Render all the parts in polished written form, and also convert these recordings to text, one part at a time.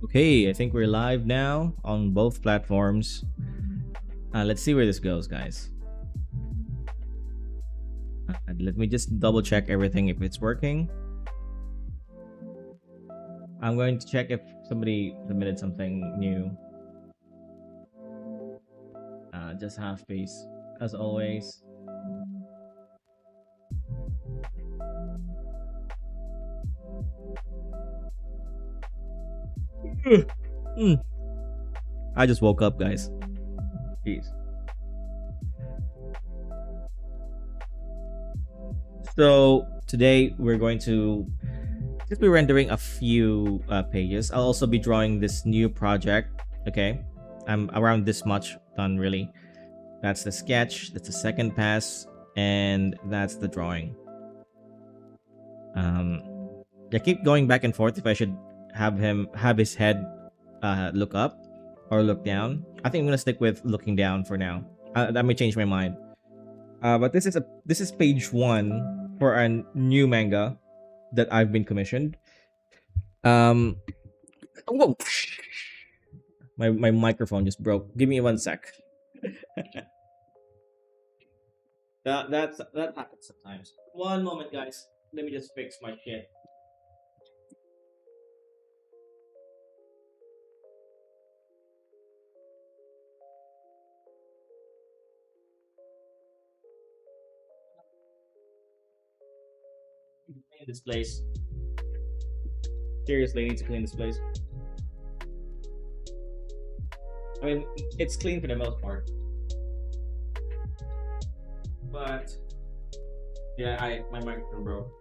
Okay, I think we're live now on both platforms. Let's see where this goes, guys. Let me just double check everything if it's working. I'm going to check if somebody submitted something new. Just half pace, as always. I just woke up, guys. Jeez. So today we're going to just be rendering a few pages. I'll also be drawing this new project. Okay, I'm around this much done, really. That's the sketch, that's the second pass, and that's the drawing. I keep going back and forth if I should have his head look up or look down. I think I'm gonna stick with looking down for now. That may change my mind. But this is page 1 for a new manga that I've been commissioned. Whoa. My microphone just broke. Give me 1 sec. that happens sometimes. 1 moment, guys. Let me just fix my shit. Clean this place. Seriously, I need to clean this place. I mean, it's clean for the most part. But yeah, my microphone broke.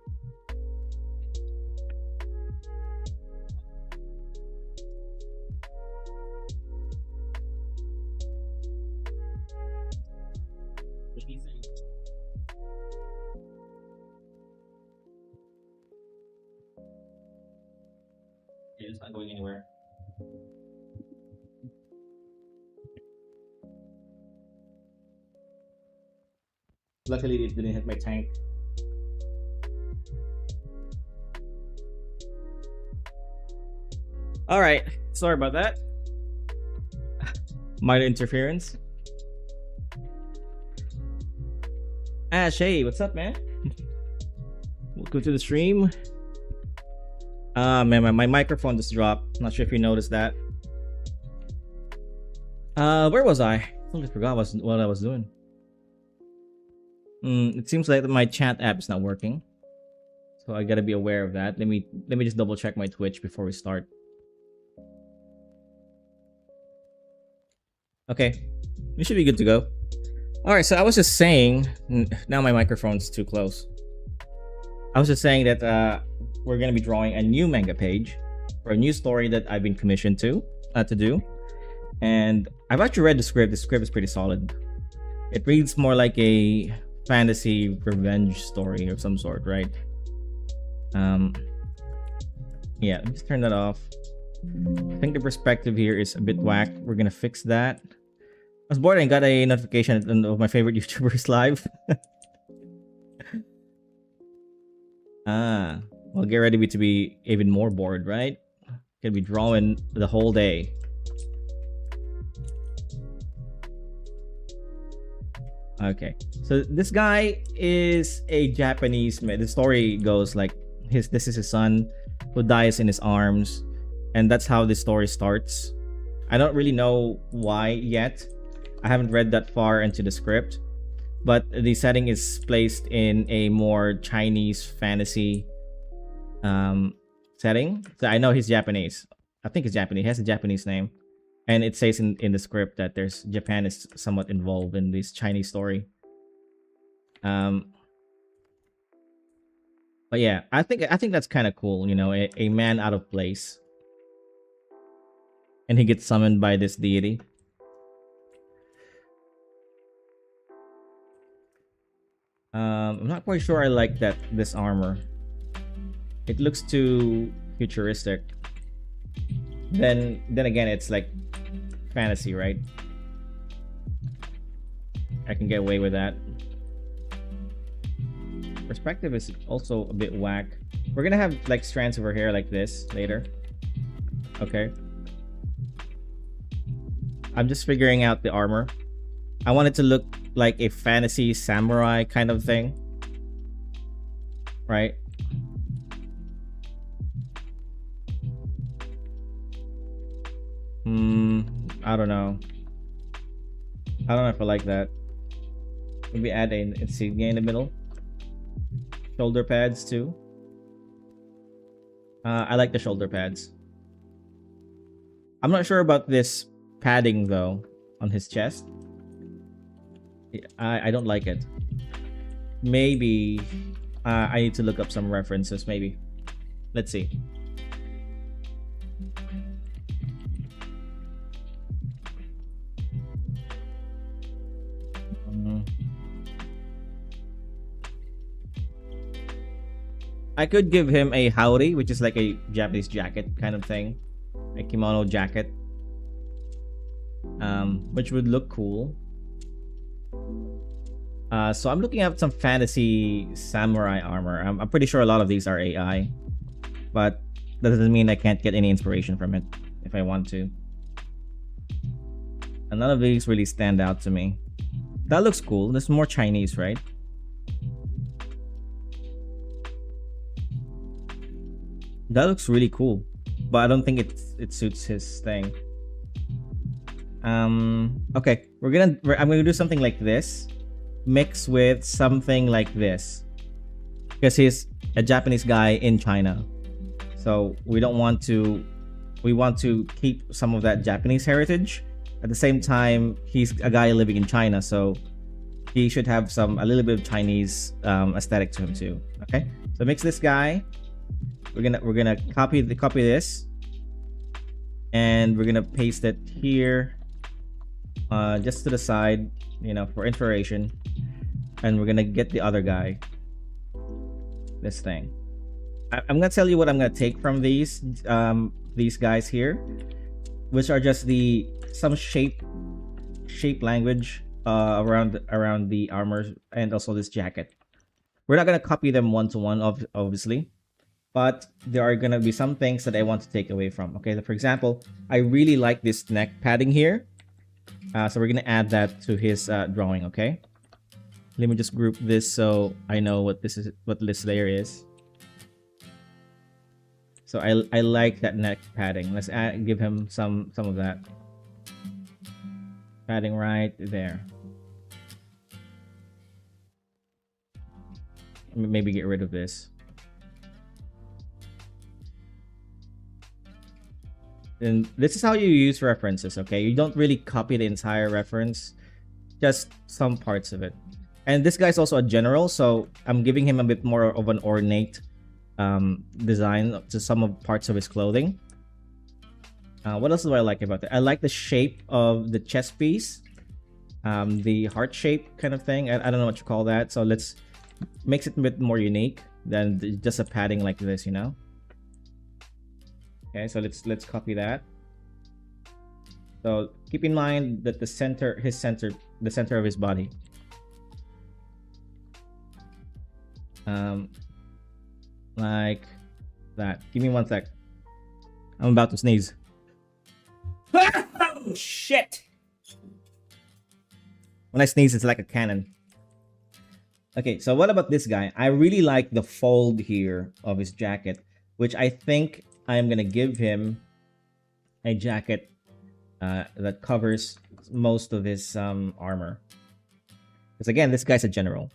It's not going anywhere. Luckily, it didn't hit my tank. All right, sorry about that. Minor interference. Ash, hey, what's up, man? Welcome to the stream. Man, my microphone just dropped. Not sure if you noticed that. Where was I? I totally forgot what I was doing. It seems like my chat app is not working, so I gotta be aware of that. Let me just double check my Twitch before we start. Okay, we should be good to go. All right, so I was just saying. Now my microphone's too close. I was just saying that we're gonna be drawing a new manga page for a new story that I've been commissioned to do, and I've actually read the script. The script is pretty solid. It reads more like a fantasy revenge story of some sort, right? Yeah, let me just turn that off. I think the perspective here is a bit whack. We're gonna fix that. I was bored and got a notification of my favorite YouTubers live. Well, get ready to be even more bored, right? Gonna be drawing the whole day. Okay, so this guy is a Japanese man. The story goes like this is his son who dies in his arms, and that's how the story starts. I don't really know why yet. I haven't read that far into the script, but the setting is placed in a more Chinese fantasy setting. So I know he's Japanese. I think he's Japanese. He has a Japanese name. And it says in the script that Japan is somewhat involved in this Chinese story. But yeah, I think that's kind of cool. You know, a man out of place, and he gets summoned by this deity. I'm not quite sure I like this armor. It looks too futuristic. Then again, it's like fantasy, right? I can get away with that. Perspective is also a bit whack. We're gonna have like strands of her hair like this later. Okay. I'm just figuring out the armor. I want it to look like a fantasy samurai kind of thing, right? I don't know. I don't know if I like that. Maybe add an insignia in the middle. Shoulder pads too. I like the shoulder pads. I'm not sure about this padding though on his chest. I don't like it. Maybe I need to look up some references. Maybe. Let's see. I could give him a howdy, which is like a Japanese jacket kind of thing, a kimono jacket, which would look cool. So I'm looking at some fantasy samurai armor. I'm pretty sure a lot of these are AI, but that doesn't mean I can't get any inspiration from it if I want to. And none of these really stand out to me. That looks cool. This is more Chinese, right? That looks really cool, but I don't think it suits his thing. Okay, I'm gonna do something like this, mix with something like this, because he's a Japanese guy in China, so we want to keep some of that Japanese heritage. At the same time, he's a guy living in China, so he should have a little bit of Chinese aesthetic to him too. Okay, so mix this guy. We're gonna copy this, and we're gonna paste it here, just to the side, for inspiration. And we're gonna get the other guy, this thing. I'm gonna tell you what I'm gonna take from these guys here, which are just some shape language around the armor and also this jacket. We're not gonna copy them one-to-one, obviously. But there are gonna be some things that I want to take away from. Okay, for example, I really like this neck padding here, so we're gonna add that to his drawing. Okay, let me just group this so I know what this layer is. So I like that neck padding. Let's give him some of that padding right there. Maybe get rid of this. And this is how you use references, okay? You don't really copy the entire reference, just some parts of it. And this guy's also a general, so I'm giving him a bit more of an ornate design to some of parts of his clothing. What else do I like about it? I like the shape of the chest piece, the heart shape kind of thing. I don't know what you call that, so let's makes it a bit more unique than just a padding like this, Okay, so let's copy that. So keep in mind that the center of his body. Like that. Give me 1 sec. I'm about to sneeze. Oh shit! When I sneeze, it's like a cannon. Okay, so what about this guy? I really like the fold here of his jacket, which I think I'm gonna give him a jacket that covers most of his armor. Because again, this guy's a general.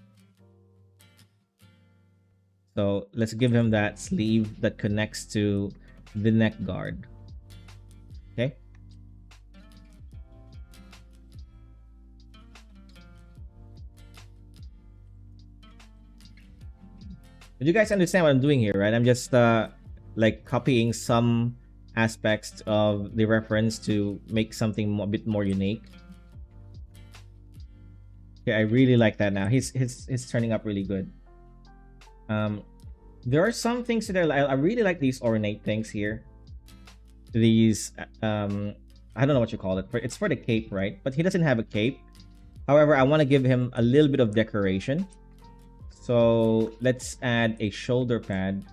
So let's give him that sleeve that connects to the neck guard. Okay. Did you guys understand what I'm doing here, right? I'm just like copying some aspects of the reference to make something a bit more unique. Okay, I really like that now. He's turning up really good. There are some things that I really like these ornate things here. These I don't know what you call it. It's for the cape, right? But he doesn't have a cape. However, I want to give him a little bit of decoration. So let's add a shoulder pad.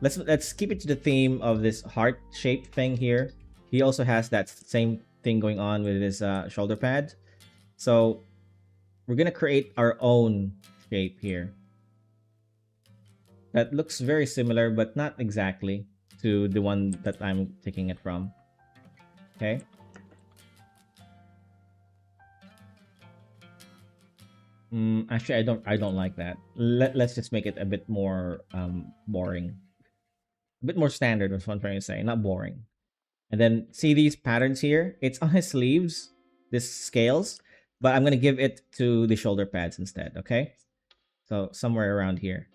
Let's keep it to the theme of this heart-shaped thing here. he also has that same thing going on with his shoulder pad. So we're gonna create our own shape here that looks very similar, but not exactly to the one that I'm taking it from. Okay. Actually, I don't like that. Let's just make it a bit more boring, a bit more standard. That's what I'm trying to say, not boring. And then see these patterns here. It's on his sleeves, this scales, but I'm gonna give it to the shoulder pads instead. Okay, so somewhere around here.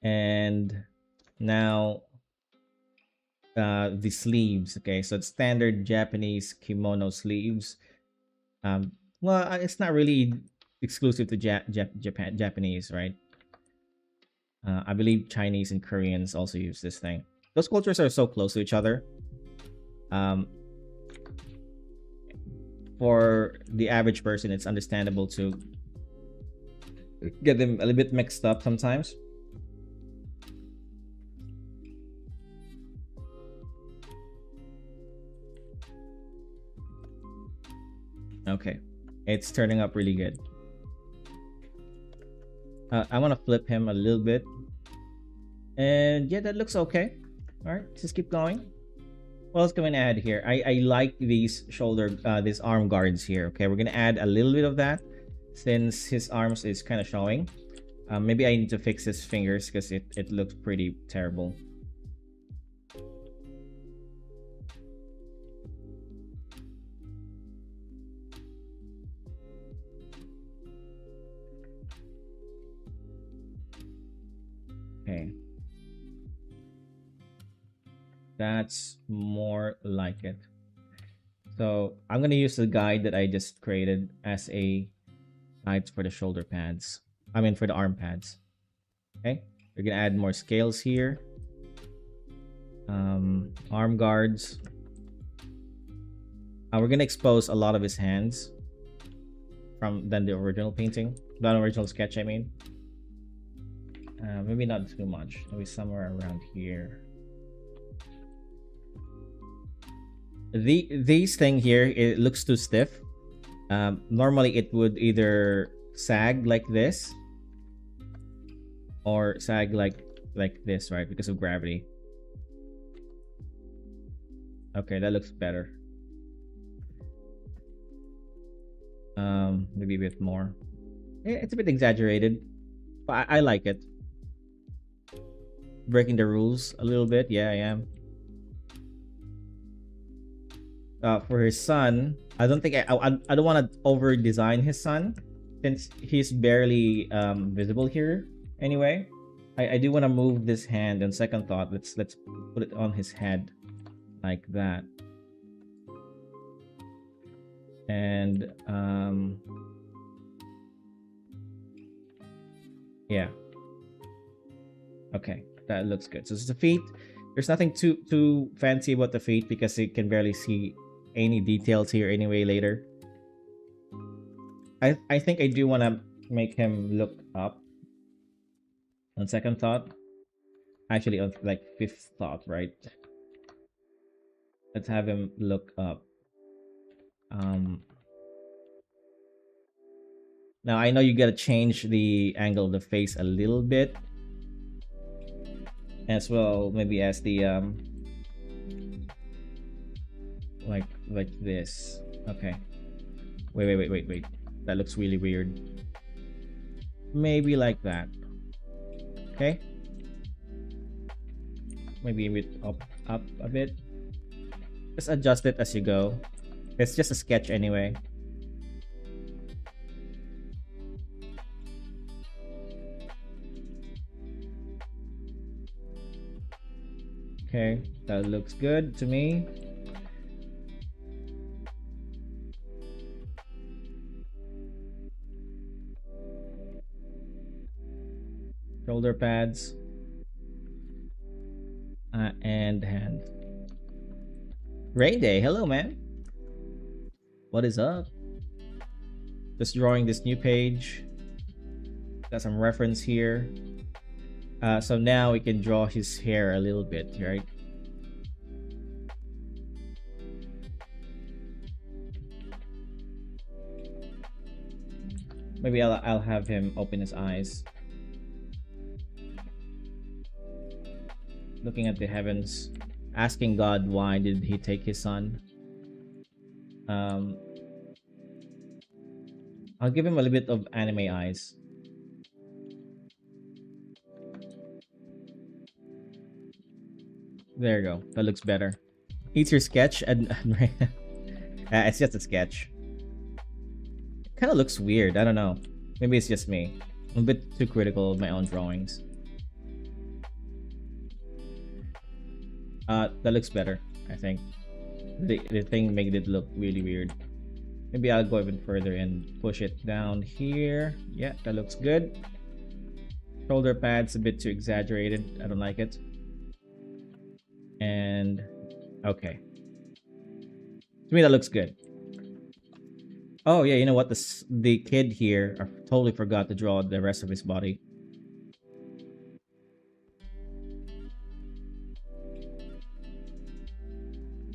And now the sleeves. Okay, so it's standard Japanese kimono sleeves. Well, it's not really exclusive to Japanese, right? I believe Chinese and Koreans also use this thing. Those cultures are so close to each other. Um, for the average person, it's understandable to get them a little bit mixed up sometimes. Okay, it's turning up really good. I want to flip him a little bit. And yeah, that looks okay. All right, just keep going. What else can we add here? I like these these arm guards here. Okay, we're gonna add a little bit of that since his arms is kind of showing. Maybe I need to fix his fingers because it looks pretty terrible. Okay. That's more like it. So I'm going to use the guide that I just created as a guide for the shoulder pads. I mean, for the arm pads. Okay. We're going to add more scales here. Arm guards. We're going to expose a lot of his hands than the original painting. The original sketch, I mean. Maybe not too much. Maybe somewhere around here. These thing here, it looks too stiff. Normally it would either sag like this or sag like this, right? Because of gravity. Okay, that looks better. Maybe a bit more. It's a bit exaggerated, but I like it. Breaking the rules a little bit. Yeah, I am. For his son, I don't think I don't want to over design his son since he's barely visible here anyway. I do want to move this hand on second thought. Let's put it on his head like that. And yeah. Okay, that looks good. So it's the feet. There's nothing too fancy about the feet because you can barely see any details here anyway later. I think I do want to make him look up on second thought. Actually, on like fifth thought, right? Let's have him look up. Now I know you gotta change the angle of the face a little bit as well, maybe as the like this. Okay, wait, that looks really weird. Maybe like that. Okay, maybe a bit up a bit. Just adjust it as you go. It's just a sketch anyway. Okay, that looks good to me. Shoulder pads. And hand. Rain Day, hello man. What is up? Just drawing this new page. Got some reference here. So now we can draw his hair a little bit, right? Maybe I'll have him open his eyes, looking at the heavens, asking God why did he take his son. I'll give him a little bit of anime eyes. There you go. That looks better. It's your sketch, and it's just a sketch. Kind of looks weird. I don't know. Maybe it's just me. I'm a bit too critical of my own drawings. That looks better, I think. The thing made it look really weird. Maybe I'll go even further and push it down here. Yeah, that looks good. Shoulder pads a bit too exaggerated. I don't like it. And okay. To me, that looks good. Oh yeah, you know what? The kid here, I totally forgot to draw the rest of his body.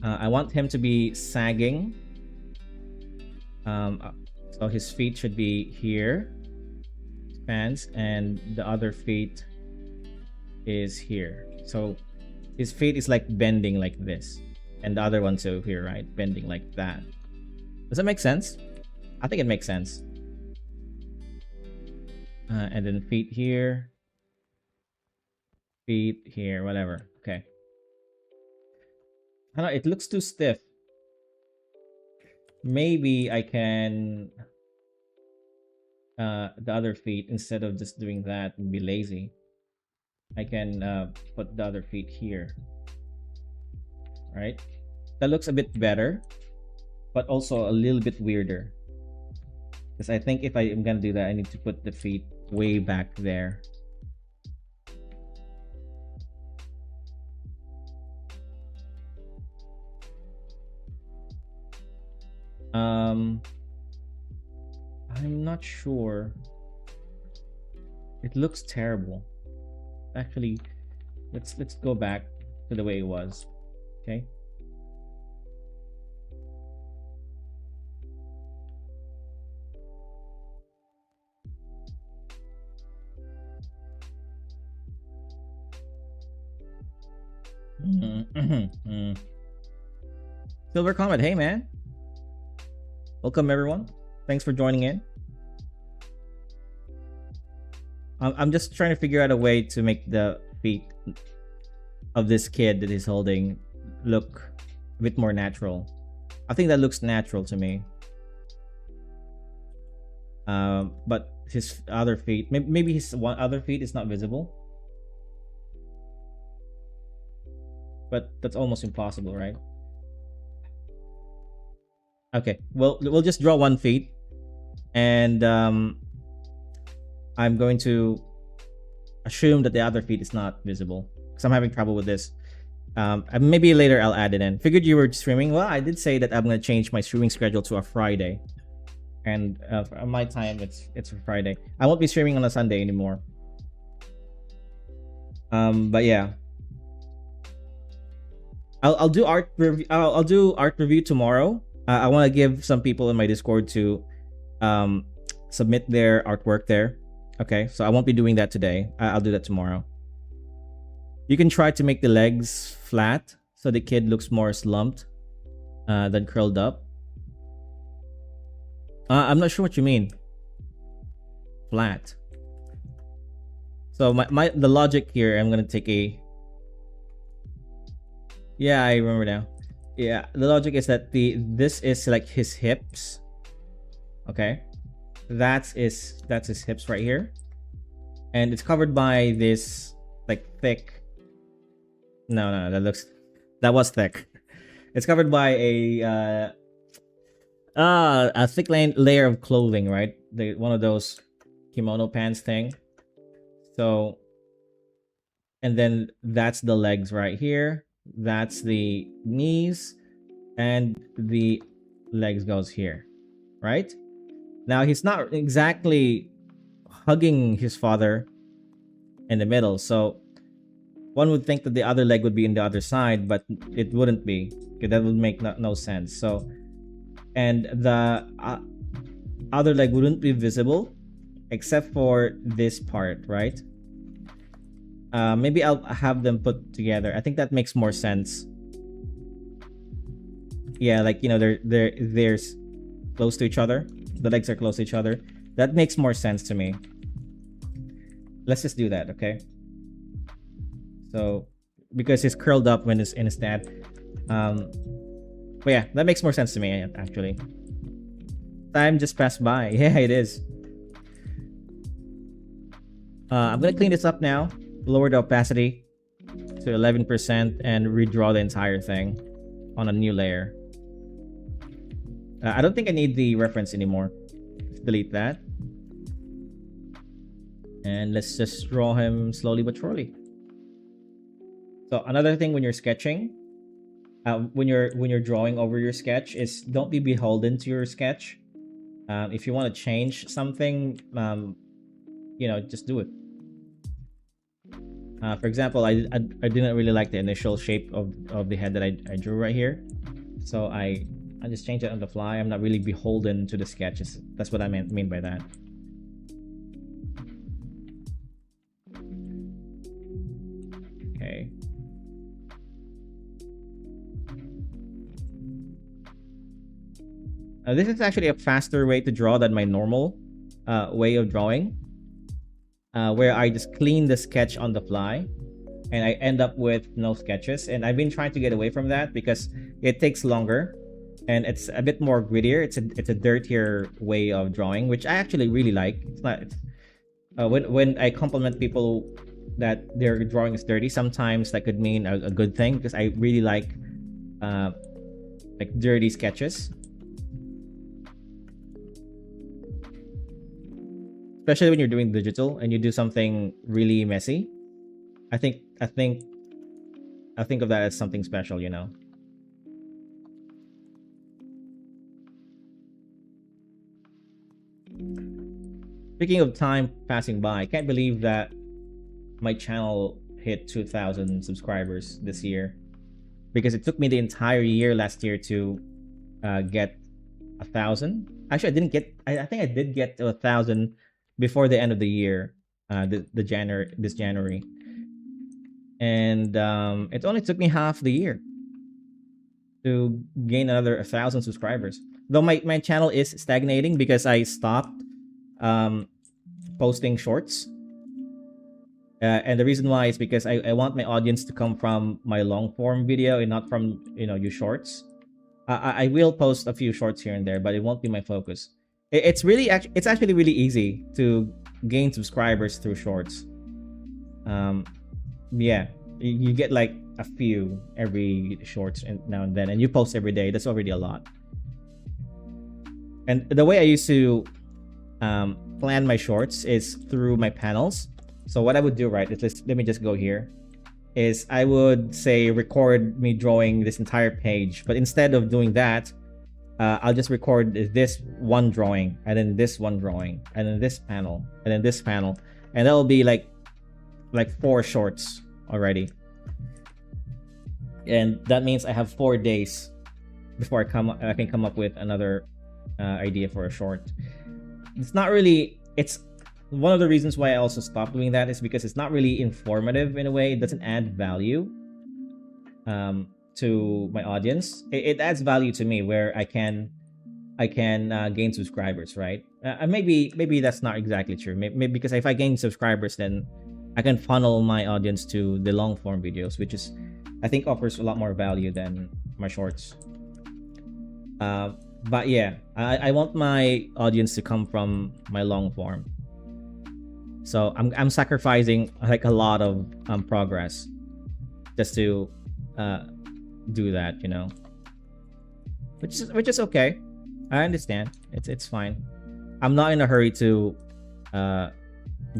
I want him to be sagging. So his feet should be here, pants, and the other feet is here. So his feet is like bending like this, and the other one too here, right? Bending like that. Does that make sense? I think it makes sense. And then feet here, whatever. Okay. I don't know, it looks too stiff. Maybe I can the other feet, instead of just doing that and be lazy, I can put the other feet here. Right? That looks a bit better, but also a little bit weirder. Because I think if I am gonna do that, I need to put the feet way back there. I'm not sure. It looks terrible. Actually, let's go back to the way it was. Okay. Silver Comet, hey man. Welcome everyone. Thanks for joining in. I'm just trying to figure out a way to make the feet of this kid that he's holding look a bit more natural. I think that looks natural to me. But his other feet, maybe his one other feet is not visible. But that's almost impossible, right? Okay, well, we'll just draw one feet, and I'm going to assume that the other feet is not visible because I'm having trouble with this. Maybe later I'll add it in. Figured you were streaming. Well, I did say that I'm going to change my streaming schedule to a Friday, and for my time it's for Friday. I won't be streaming on a Sunday anymore. But yeah, I'll do art review. I'll do art review tomorrow. I want to give some people in my Discord to submit their artwork there. Okay, so I won't be doing that today. I'll do that tomorrow. You can try to make the legs flat so the kid looks more slumped than curled up. I'm not sure what you mean. Flat. So the logic here, I'm gonna take a. Yeah, I remember now. Yeah, the logic is that this is like his hips. Okay, that's his hips right here, and it's covered by this like thick. No, that was thick. It's covered by a thick layer of clothing, right? One of those kimono pants thing. So, and then that's the legs right here. That's the knees, and the legs goes here, right? Now he's not exactly hugging his father in the middle, so one would think that the other leg would be in the other side, but it wouldn't be. Okay, that would make no sense. So, and the other leg wouldn't be visible except for this part, right? Maybe I'll have them put together. I think that makes more sense. Yeah, like, you know, they're close to each other. The legs are close to each other. That makes more sense to me. Let's just do that, okay? So, because it's curled up when it's in a stand. But yeah, that makes more sense to me, actually. Time just passed by. Yeah, it is. I'm gonna clean this up now. Lower the opacity to 11% and redraw the entire thing on a new layer. I don't think I need the reference anymore. Let's delete that. And let's just draw him slowly but surely. So another thing when you're sketching, when you're drawing over your sketch, is don't be beholden to your sketch. If you want to change something, you know, just do it. For example, I didn't really like the initial shape of the head that I drew right here, so I just changed it on the fly. I'm not really beholden to the sketches. That's what I mean by that. Okay. This is actually a faster way to draw than my normal way of drawing, where I just clean the sketch on the fly and I end up with no sketches. And I've been trying to get away from that because it takes longer and it's a bit more grittier. It's a dirtier way of drawing, which I actually really like. It's not when I compliment people that their drawing is dirty, sometimes that could mean a good thing, because I really like dirty sketches. Especially when you're doing digital and you do something really messy. I think of that as something special, you know. Speaking of time passing by, I can't believe that my channel hit 2,000 subscribers this year, because it took me the entire year last year to get 1,000. Actually, I didn't get. I think I did get to 1,000 before the end of the year, this January, and it only took me half the year to gain another 1,000 subscribers. Though my channel is stagnating because I stopped posting shorts, and the reason why is because I want my audience to come from my long form video and not from, you know, you shorts. I will post a few shorts here and there, but it won't be my focus. It's actually really easy to gain subscribers through shorts. Yeah, you get like a few every shorts now and then, and you post every day. That's already a lot. And the way I used to plan my shorts is through my panels. So what I would do, right, is let me just go here, is I would say record me drawing this entire page, but instead of doing that, I'll just record this one drawing, and then this one drawing, and then this panel, and then this panel, and that'll be like 4 shorts already. And that means I have 4 days before I can come up with another idea for a short. It's not really. It's one of the reasons why I also stopped doing that is because it's not really informative in a way. It doesn't add value to my audience. It adds value to me, where I can gain subscribers, right? Maybe that's not exactly true. Maybe because if I gain subscribers, then I can funnel my audience to the long form videos, which is, I think, offers a lot more value than my shorts. But yeah, I want my audience to come from my long form. So I'm sacrificing like a lot of progress just to do that, you know, which is okay. I understand. It's fine. I'm not in a hurry to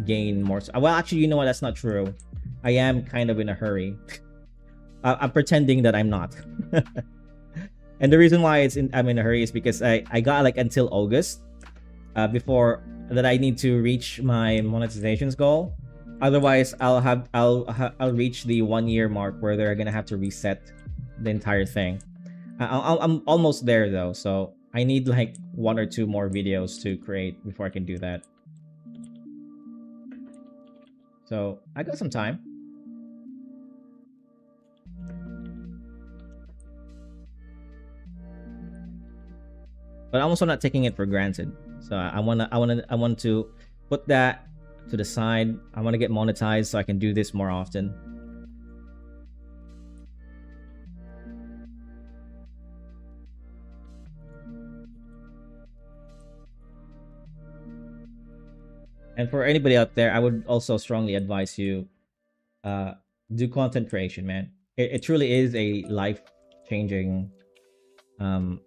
gain more. Well, actually, you know what? That's not true. I am kind of in a hurry. I'm pretending that I'm not. And the reason why I'm in a hurry is because I got like until August before that I need to reach my monetizations goal. Otherwise, I'll reach the 1 year mark where they're gonna have to reset the entire thing. I'm almost there though, so I need like 1 or 2 more videos to create before I can do that. So I got some time. But I'm also not taking it for granted. So I want to put that to the side. I want to get monetized so I can do this more often. And for anybody out there, I would also strongly advise you do content creation, man. It truly is a life changing um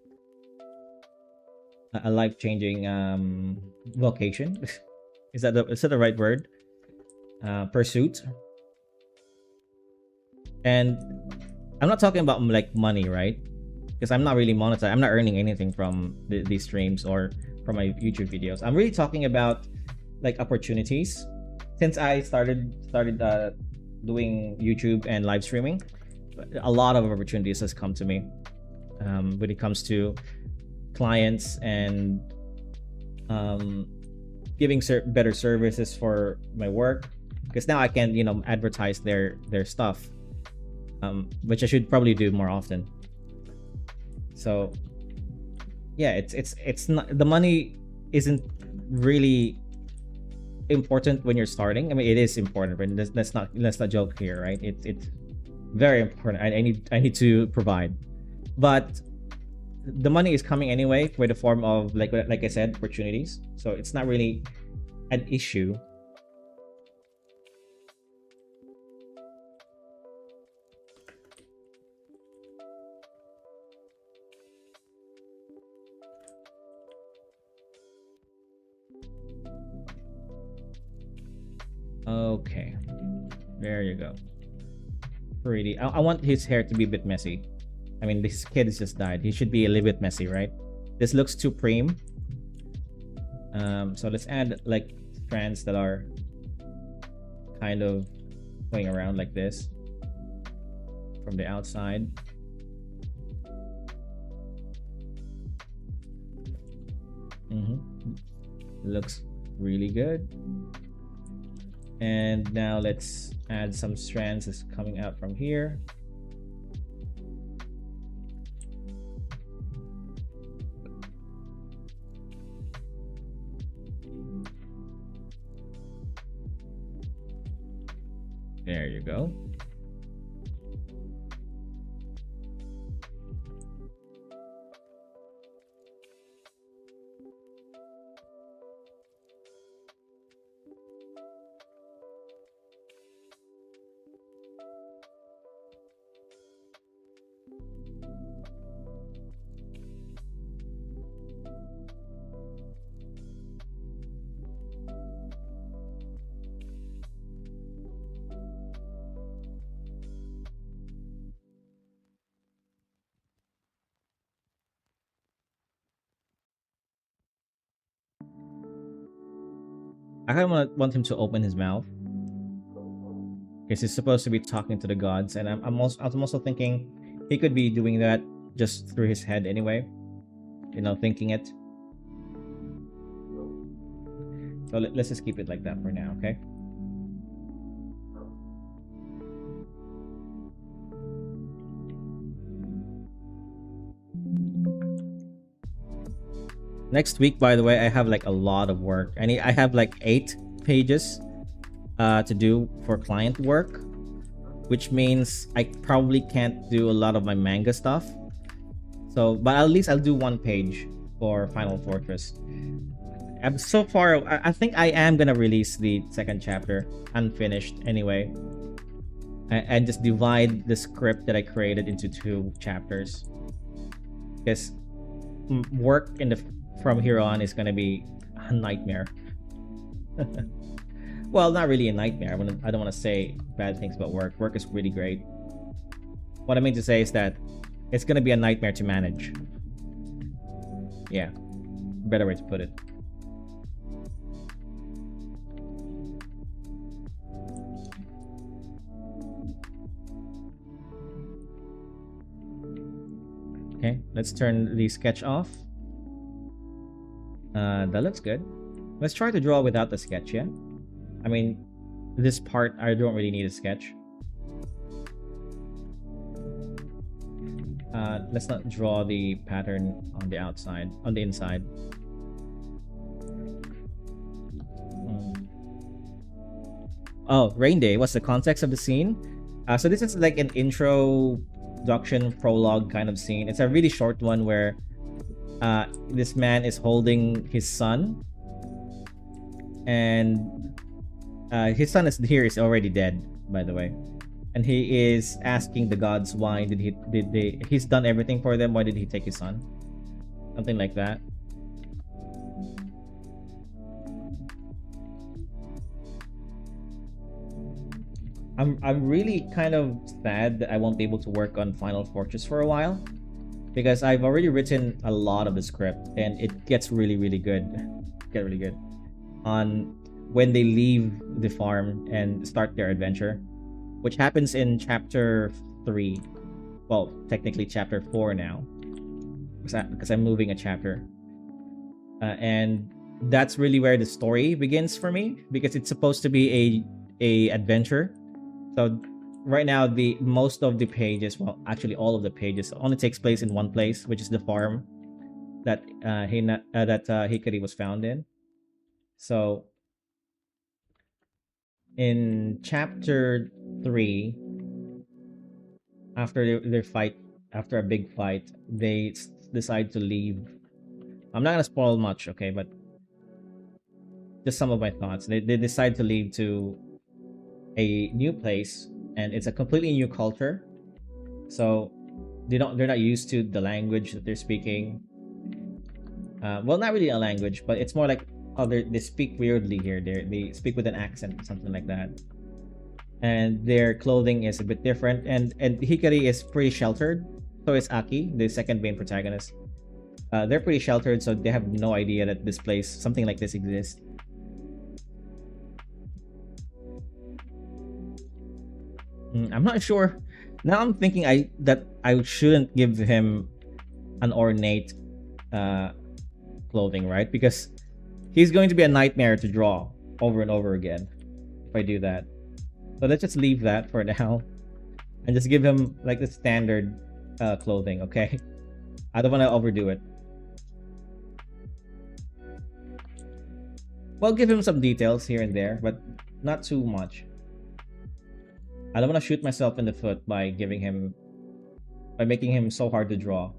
a life changing vocation. Is that the right word? Pursuit. And I'm not talking about like money, right? Because I'm not really monetized. I'm not earning anything from these streams or from my YouTube videos. I'm really talking about like opportunities. Since I started doing YouTube and live streaming, a lot of opportunities has come to me when it comes to clients and giving better services for my work, because now I can advertise their stuff, which I should probably do more often. So yeah, it's not, the money isn't really important when you're starting. I mean, it is important, but let's not joke here, right? It's very important. I need to provide, but the money is coming anyway with the form of like I said, opportunities. So it's not really an issue. Okay, there you go. Pretty. I want his hair to be a bit messy. I mean, this kid has just died. He should be a little bit messy, right? This looks too preem. So let's add like strands that are kind of going around like this from the outside. Looks really good. And now let's add some strands that's coming out from here. There you go. I kind of want him to open his mouth because he's supposed to be talking to the gods, and I'm also thinking he could be doing that just through his head anyway, thinking it. So let's just keep it like that for now, okay? Next week, by the way, I have like a lot of work. I have like 8 pages to do for client work, which means I probably can't do a lot of my manga stuff. So, but at least I'll do 1 page for Final Fortress. So far, I think I am gonna release the 2nd chapter unfinished anyway, and just divide the script that I created into 2 chapters, because work from here on is gonna be a nightmare. Well, not really a nightmare. I don't want to say bad things about work. Work is really great. What I mean to say is that it's gonna be a nightmare to manage. Yeah, better way to put it. Okay, let's turn the sketch off. That looks good. Let's try to draw without the sketch, yeah? I mean, this part I don't really need a sketch. Let's not draw the pattern on the outside, on the inside. Oh, Rain Day. What's the context of the scene? So this is like an introduction prologue kind of scene. It's a really short one where this man is holding his son, and his son is already dead, by the way, and he is asking the gods why he's done everything for them. Why did he take his son? Something like that. I'm really kind of sad that I won't be able to work on Final Fortress for a while, because I've already written a lot of the script and it gets really good. Get really good on when they leave the farm and start their adventure, which happens in chapter 3. Well, technically chapter 4 now, because I'm moving a chapter, and that's really where the story begins for me, because it's supposed to be a adventure. So right now, the most of the pages, well, actually all of the pages, only takes place in one place, which is the farm that Hikari was found in. So in chapter 3, after their fight, after a big fight, they decide to leave. I'm not gonna spoil much, okay, but just some of my thoughts. They decide to leave to a new place, and it's a completely new culture. So they're not used to the language that they're speaking. Well, not really a language, but it's more like they speak weirdly here. They speak with an accent, something like that. And their clothing is a bit different, and Hikari is pretty sheltered. So is Aki, the second main protagonist. They're pretty sheltered, so they have no idea that this place, something like this, exists. I'm not sure. Now I'm thinking that I shouldn't give him an ornate clothing, right? Because he's going to be a nightmare to draw over and over again if I do that. So let's just leave that for now and just give him like the standard clothing, okay? I don't want to overdo it. Well, give him some details here and there, but not too much. I don't want to shoot myself in the foot by making him so hard to draw.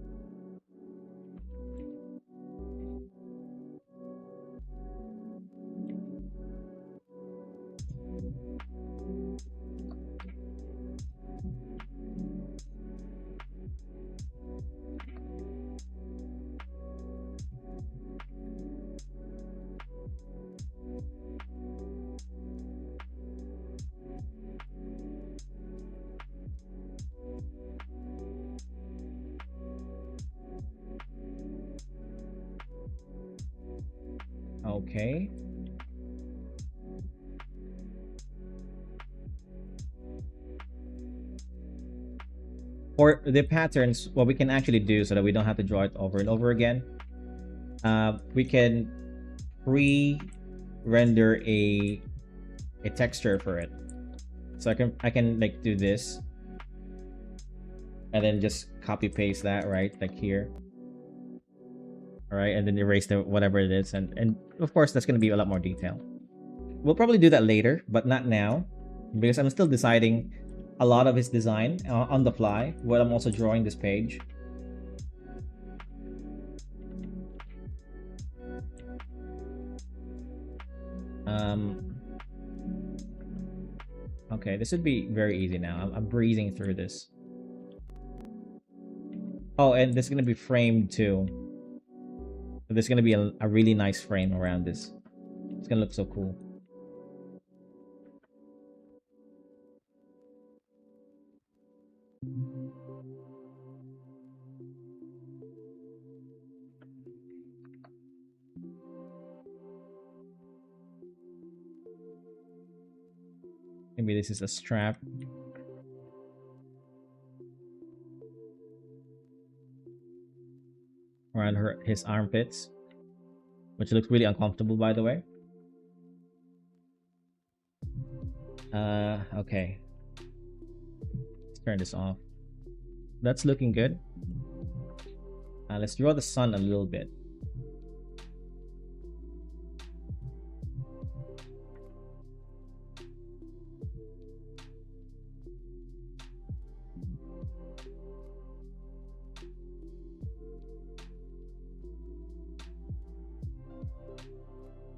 Okay. For the patterns, what we can actually do so that we don't have to draw it over and over again, we can pre-render a texture for it. So I can like do this and then just copy paste that, right, like here. All right, and then erase the whatever it is, and of course that's going to be a lot more detail. We'll probably do that later, but not now, because I'm still deciding a lot of his design on the fly while I'm also drawing this page. Okay, this would be very easy now. I'm breezing through this. Oh, and this is going to be framed too. So there's going to be a really nice frame around this. It's going to look so cool. Maybe this is a strap. Around his armpits, which looks really uncomfortable, by the way. Okay. Let's turn this off. That's looking good. Let's draw the sun a little bit.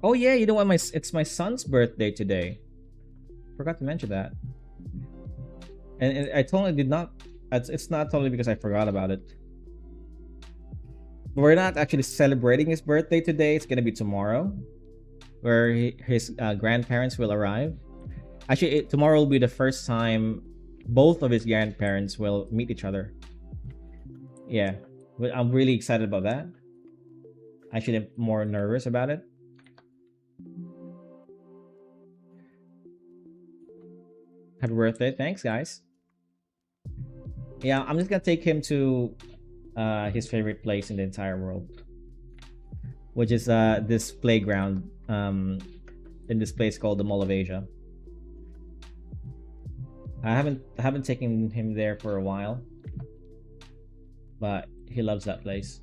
Oh yeah, you know what? It's my son's birthday today. Forgot to mention that. And I totally did not. It's not totally because I forgot about it. We're not actually celebrating his birthday today. It's gonna be tomorrow, where his grandparents will arrive. Actually, tomorrow will be the first time both of his grandparents will meet each other. Yeah, I'm really excited about that. Actually, I'm more nervous about it. Happy birthday! Thanks, guys. Yeah, I'm just gonna take him to his favorite place in the entire world, which is this playground in this place called the Mall of Asia. I haven't taken him there for a while, but he loves that place.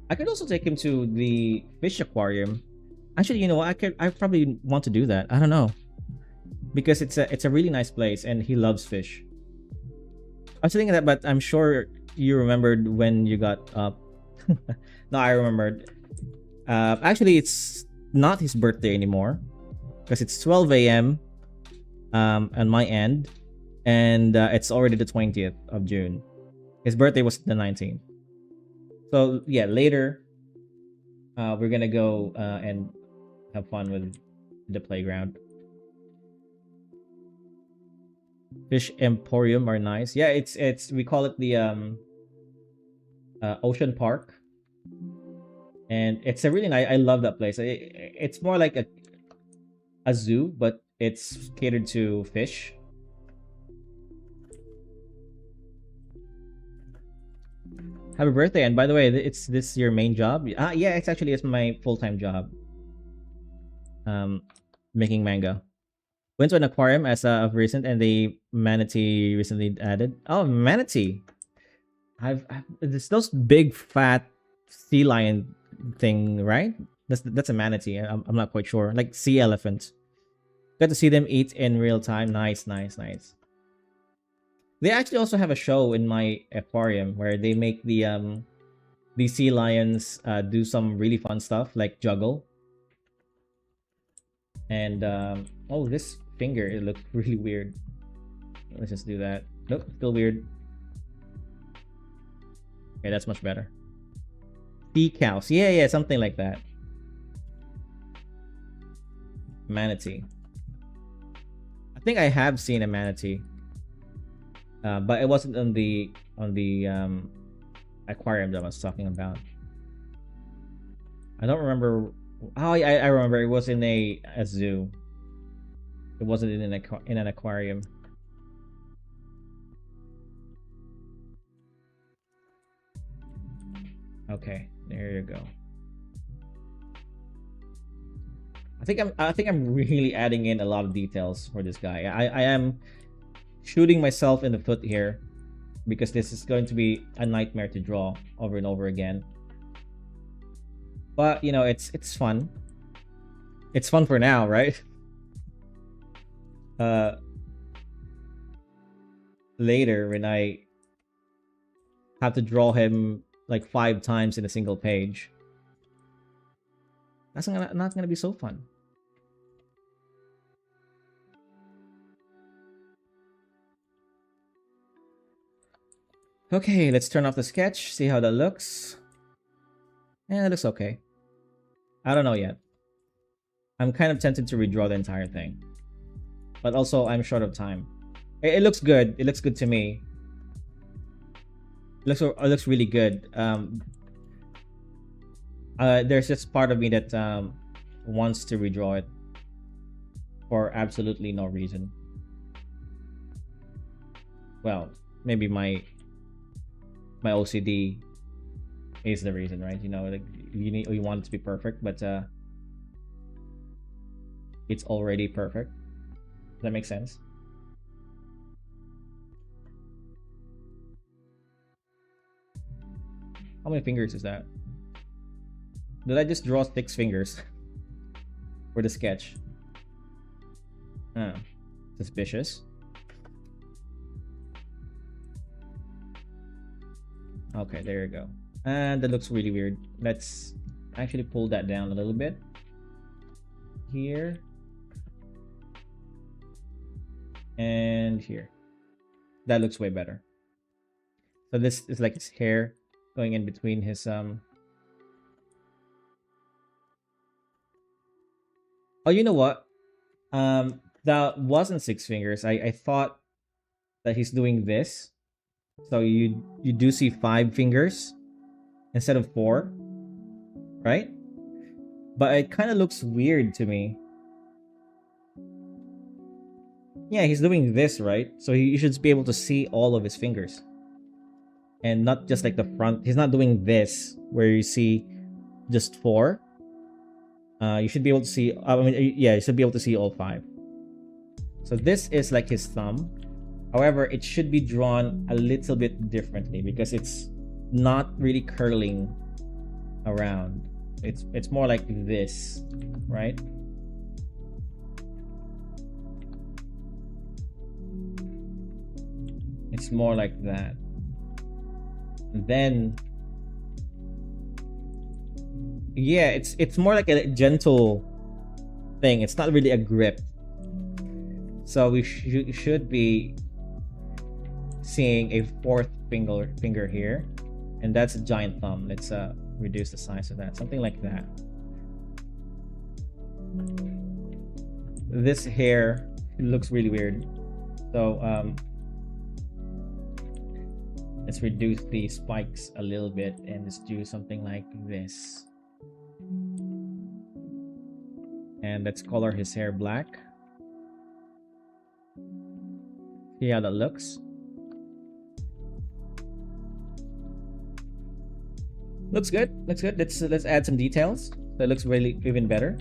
I could also take him to the fish aquarium. Actually, you know what? I probably want to do that. I don't know, because it's a really nice place and he loves fish. I was thinking that, but I'm sure you remembered when you got up. No, I remembered. Actually, it's not his birthday anymore because it's 12 a.m. On my end, and it's already the 20th of June. His birthday was the 19th. So yeah, later we're gonna go and have fun with the playground. Fish Emporium are nice. Yeah, it's we call it the Ocean Park, and it's a really nice. I love that place. It's more like a zoo, but it's catered to fish. Happy birthday! And by the way, it's this your main job? Yeah, it's my full-time job. Making manga. Went to an aquarium as of recent, and the manatee recently added. Oh, manatee! It's those big fat sea lion thing, right? That's a manatee. I'm not quite sure. Like sea elephant. Got to see them eat in real time. Nice, nice, nice. They actually also have a show in my aquarium where they make the sea lions do some really fun stuff like juggle. And oh, this finger, it looked really weird. Let's just do that. Nope, still weird. Okay, that's much better. Sea cows. Yeah, something like that. Manatee. I think I have seen a manatee. But it wasn't on the aquarium that I was talking about. I don't remember. Oh, I remember. It was in a zoo. It wasn't in an aquarium. Okay, there you go. I think I'm really adding in a lot of details for this guy. I am shooting myself in the foot here because this is going to be a nightmare to draw over and over again. But you know, it's fun. It's fun for now, right? Later when I have to draw him like 5 times in a single page, that's not gonna be so fun. Okay, let's turn off the sketch, see how that looks. Yeah, it looks okay. I don't know yet. I'm kind of tempted to redraw the entire thing. But also, I'm short of time. It looks good. It looks good to me. It looks really good. There's just part of me that wants to redraw it for absolutely no reason. Well, maybe my OCD is the reason, right? You know, like you want it to be perfect, but it's already perfect. Does that make sense? How many fingers is that? Did I just draw 6 fingers for the sketch? Oh, suspicious. Okay, there you go. And that looks really weird. Let's actually pull that down a little bit. Here. And here. That looks way better. So this is like his hair going in between his Oh, you know what? That wasn't 6 fingers. I thought that he's doing this. So you do see 5 fingers instead of 4, right? But it kind of looks weird to me. Yeah, he's doing this, right? So you should be able to see all of his fingers. And not just like the front. He's not doing this where you see just 4. You should be able to see, I mean, yeah, you should be able to see all 5. So this is like his thumb. However, it should be drawn a little bit differently because it's not really curling around. It's more like this, right? It's more like that. And then yeah, it's more like a gentle thing. It's not really a grip. So we should be seeing a 4th finger here, and that's a giant thumb. Let's reduce the size of that, something like that. This hair looks really weird, so let's reduce the spikes a little bit and let's do something like this. And let's color his hair black. See how that looks. Looks good. Looks good. Let's add some details. That looks really even better.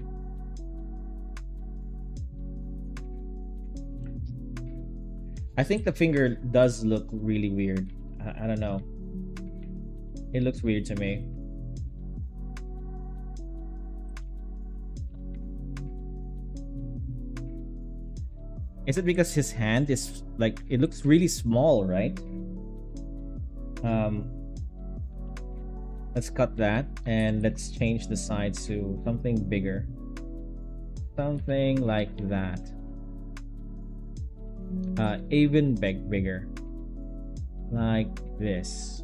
I think the finger does look really weird. I don't know. It looks weird to me. Is it because his hand is like, it looks really small, right? Let's cut that and let's change the sides to something bigger. Something like that. Even bigger. Like this.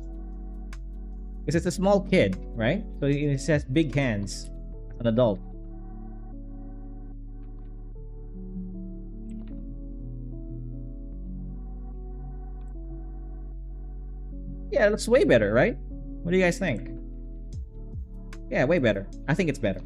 Because it's a small kid, right? So he has big hands. An adult. Yeah, it looks way better, right? What do you guys think? Yeah, way better. I think it's better.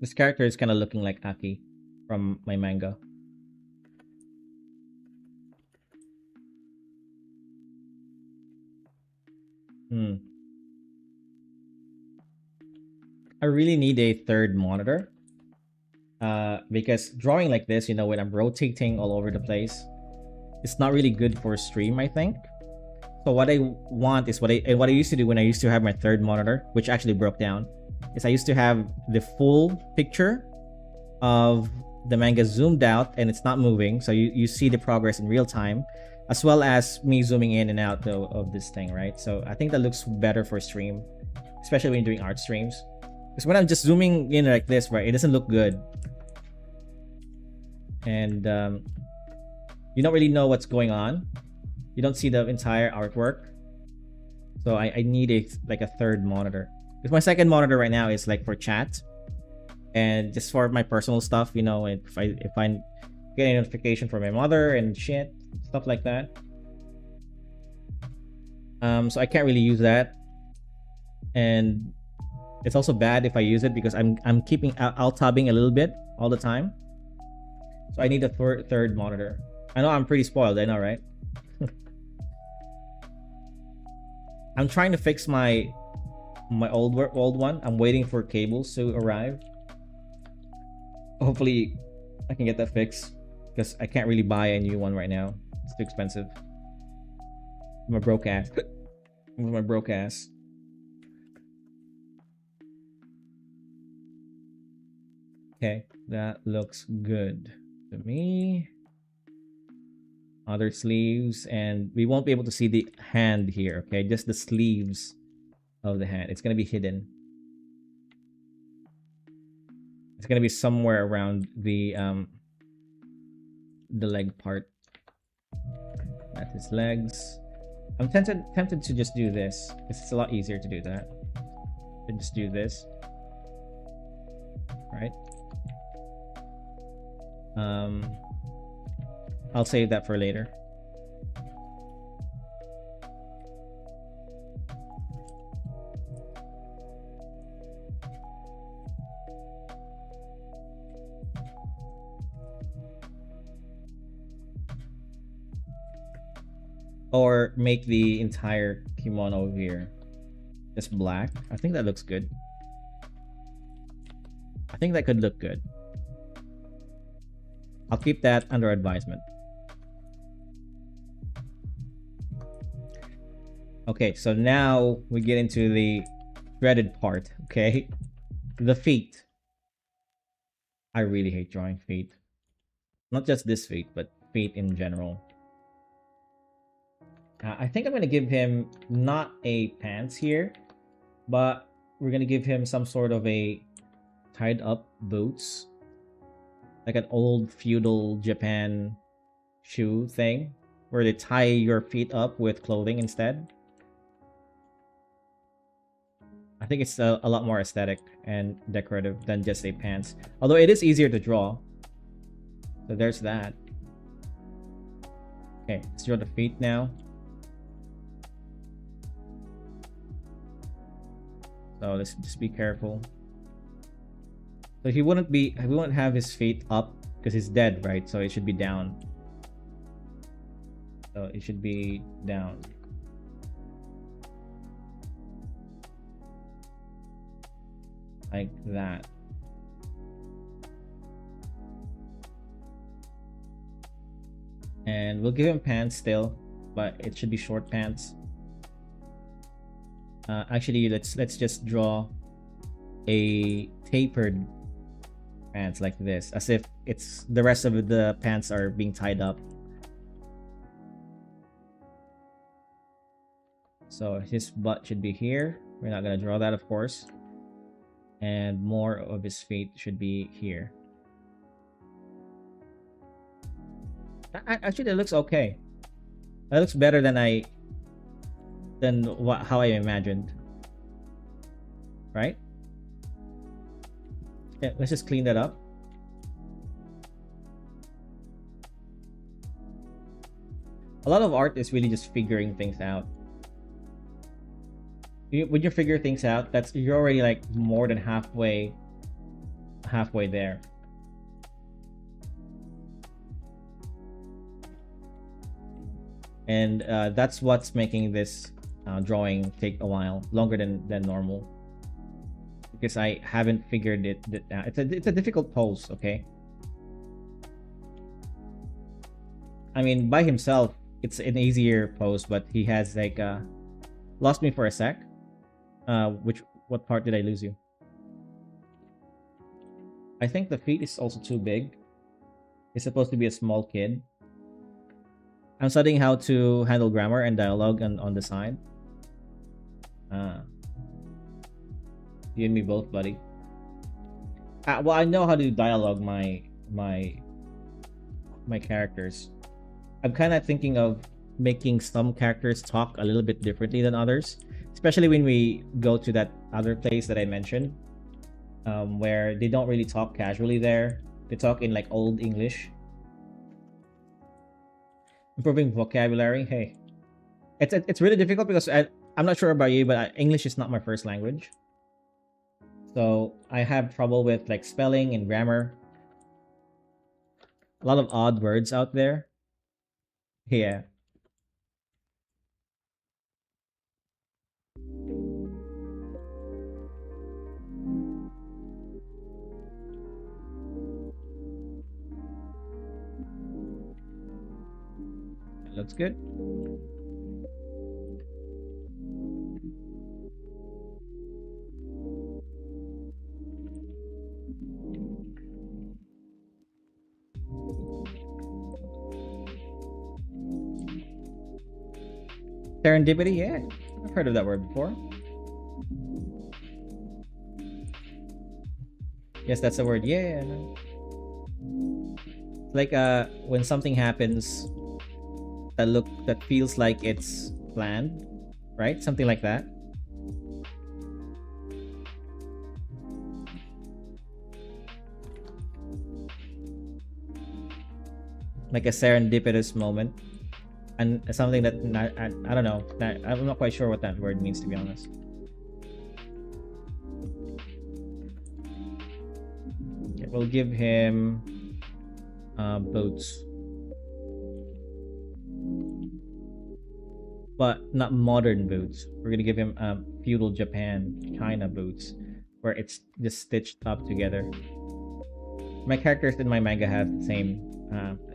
This character is kind of looking like Aki from my manga. I really need a 3rd monitor. Because drawing like this, you know, when I'm rotating all over the place, it's not really good for stream, I think. So what I want is what I used to do when I used to have my 3rd monitor, which actually broke down, is I used to have the full picture of the manga zoomed out and it's not moving, so you see the progress in real time. as well as me zooming in and out though of this thing, right? So I think that looks better for stream, especially when you're doing art streams. Because when I'm just zooming in like this, right, it doesn't look good. And you don't really know what's going on. You don't see the entire artwork. So I need a third monitor. Because my second monitor right now is like for chat. And just for my personal stuff, you know, if I get a notification from my mother and shit, stuff like that. So I can't really use that. And it's also bad if I use it because I'm keeping alt-tabbing a little bit all the time. So I need a third monitor. I know I'm pretty spoiled, I know, right? I'm trying to fix my old one. I'm waiting for cables to arrive. Hopefully I can get that fixed because I can't really buy a new one right now. It's too expensive. I'm a broke ass. With my broke ass. Okay, that looks good to me. Other sleeves, and we won't be able to see the hand here, okay? Just the sleeves of the hand. It's gonna be hidden. It's gonna be somewhere around the leg part. That's his legs. I'm tempted to just do this because it's a lot easier to do that. And just do this, right? I'll save that for later. Or make the entire kimono here just black. I think that looks good. I think that could look good. I'll keep that under advisement. Okay, so now we get into the dreaded part, okay? The feet. I really hate drawing feet. Not just this feet, but feet in general. I think I'm going to give him not a pants here, but we're going to give him some sort of a tied up boots. Like an old feudal Japan shoe thing, where they tie your feet up with clothing instead. I think it's a lot more aesthetic and decorative than just a pants. Although it is easier to draw. So there's that. Okay, let's draw the feet now. So let's just be careful. So he wouldn't have his feet up because he's dead, right? So it should be down. So it should be down. Like that. And we'll give him pants still, but it should be short pants. Actually, let's just draw a tapered pants like this, as if it's the rest of the pants are being tied up. So his butt should be here. We're not gonna draw that, of course. And more of his feet should be here. Actually, that looks okay. That looks better than how I imagined. Right? Yeah, let's just clean that up. A lot of art is really just figuring things out. When you figure things out, you're already like more than halfway there. And that's what's making this drawing take a while longer than normal, because I haven't figured it out. It's a difficult pose, okay? I mean, by himself it's an easier pose, but he has like lost me for a sec. What part did I lose you? I think the feet is also too big. He's supposed to be a small kid. I'm studying how to handle grammar and dialogue on the side. You and me both, buddy. Well, I know how to dialogue my characters. I'm kind of thinking of making some characters talk a little bit differently than others, especially when we go to that other place that I mentioned, where they don't really talk casually there. They talk in like old English. Improving vocabulary. Hey, it's really difficult because I'm not sure about you, but English is not my first language. So I have trouble with like spelling and grammar. A lot of odd words out there. Yeah. Looks good. Serendipity, yeah. I've heard of that word before. Yes, that's the word. Yeah. Like when something happens that feels like it's planned, right? Something like that. Like a serendipitous moment, and something that I don't know. I'm not quite sure what that word means, to be honest. Okay, we'll give him boots, but not modern boots. We're gonna give him feudal Japan China boots, where it's just stitched up together. My characters in my manga have the same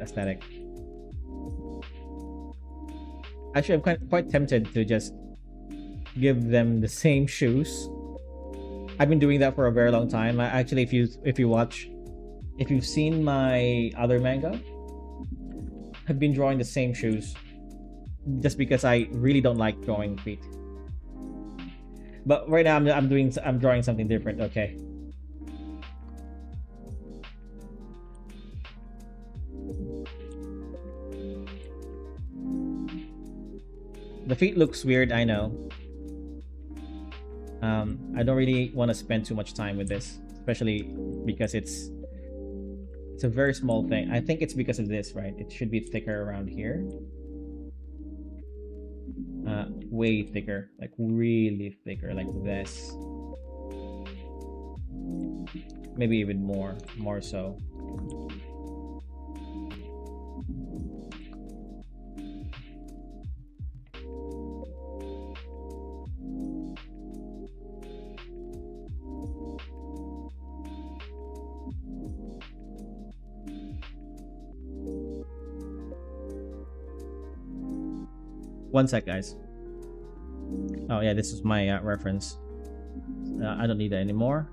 aesthetic. Actually, I'm quite tempted to just give them the same shoes. I've been doing that for a very long time. Actually, if you've seen my other manga, I've been drawing the same shoes just because I really don't like drawing feet. But right now I'm drawing something different. Okay. The feet looks weird, I know. I don't really want to spend too much time with this, especially because it's a very small thing. I think it's because of this, right? It should be thicker around here. Way thicker, like really thicker, like this. Maybe even more so. One sec, guys. Oh yeah, this is my reference. I don't need that anymore.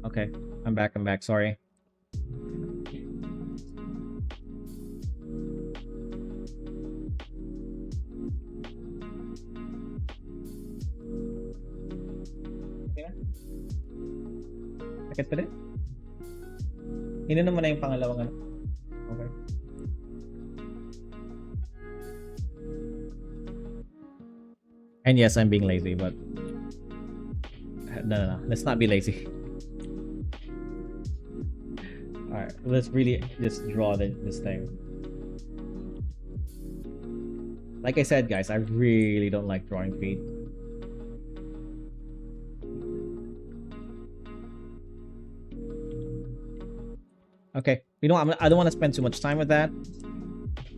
Okay, I'm back. Sorry. Okay na? Sakit pa din? Ininom mo na yung pangalawang ano. Okay. And yes, I'm being lazy, but no. Let's not be lazy. Alright, let's really just draw this thing. Like I said, guys, I really don't like drawing feet. Okay. You know, I don't want to spend too much time with that.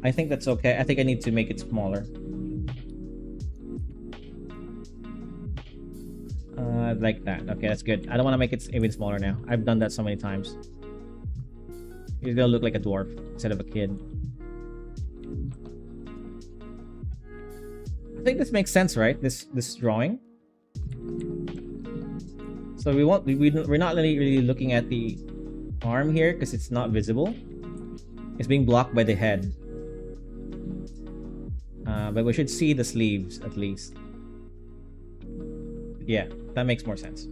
I think that's okay. I think I need to make it smaller. Like that. Okay, that's good. I don't want to make it even smaller now. I've done that so many times. He's gonna look like a dwarf instead of a kid. I think this makes sense, right? This drawing. So we're not really looking at the arm here because it's not visible. It's being blocked by the head. But we should see the sleeves at least. Yeah, that makes more sense.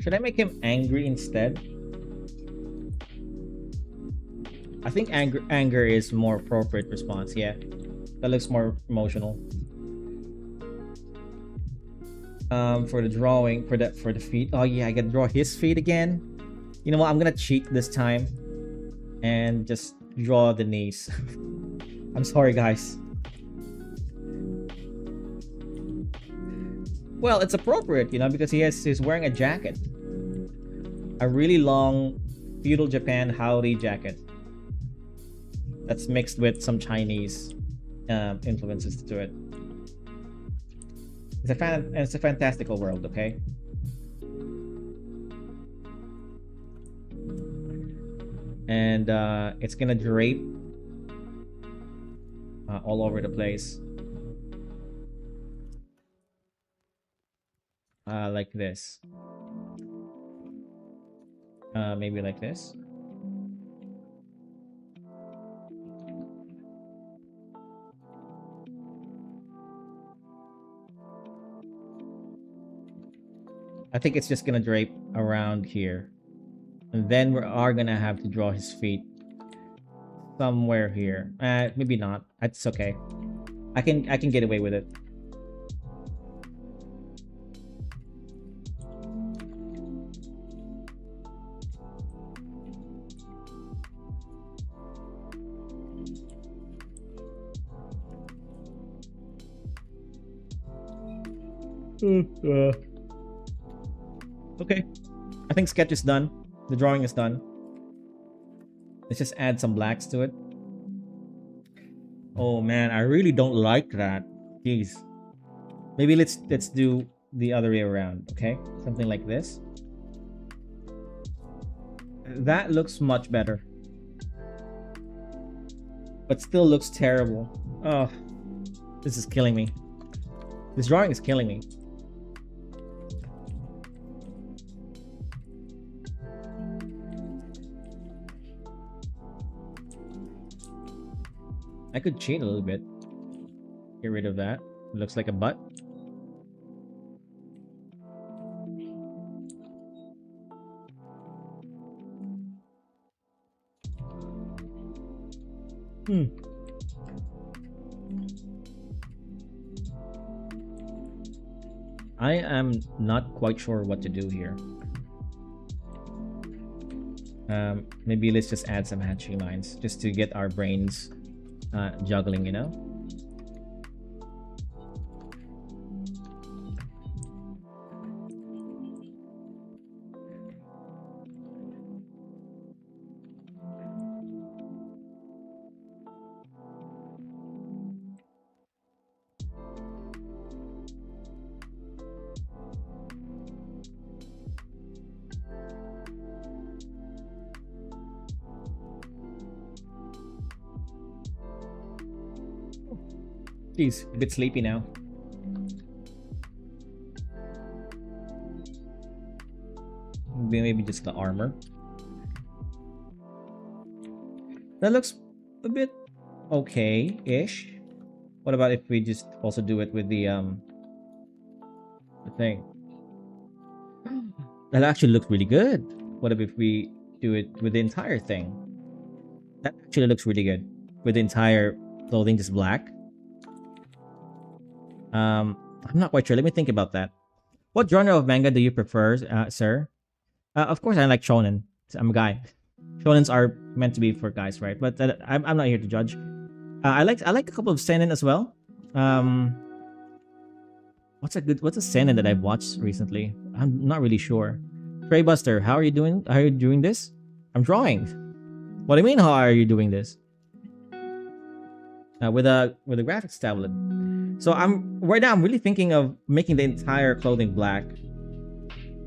Should I make him angry instead? I think anger is more appropriate response. Yeah, that looks more emotional. For the drawing, for the feet. Oh yeah, I gotta draw his feet again. You know what? I'm gonna cheat this time and just draw the knees. I'm sorry, guys. Well, it's appropriate, you know, because he's wearing a jacket, a really long feudal Japan howdy jacket that's mixed with some Chinese influences to it. It's a fantastical world, okay? And it's gonna drape all over the place, like this. Maybe like this. I think it's just gonna drape around here, and then we are gonna have to draw his feet somewhere here. Maybe not. It's okay. I can get away with it. Okay. I think sketch is done. The drawing is done. Let's just add some blacks to it. Oh man, I really don't like that. Jeez. Maybe let's do the other way around, okay? Something like this. That looks much better. But still looks terrible. Oh, this is killing me. This drawing is killing me. I could cheat a little bit. Get rid of that. It looks like a butt. I am not quite sure what to do here. Maybe let's just add some hatching lines just to get our brains juggling, you know? He's a bit sleepy now. Maybe just the armor. That looks a bit okay-ish. What about if we just also do it with the thing? That actually looks really good. What if we do it with the entire thing? That actually looks really good. With the entire clothing just black. I'm not quite sure. Let me think about that. What genre of manga do you prefer, sir? Of course, I like shonen. I'm a guy. Shonens are meant to be for guys, right? But I'm not here to judge. I like a couple of seinen as well. what's a seinen that I've watched recently? I'm not really sure. Trey Buster, how are you doing? How are you doing this? I'm drawing. What do you mean? How are you doing this? With a graphics tablet. So I'm right now. I'm really thinking of making the entire clothing black.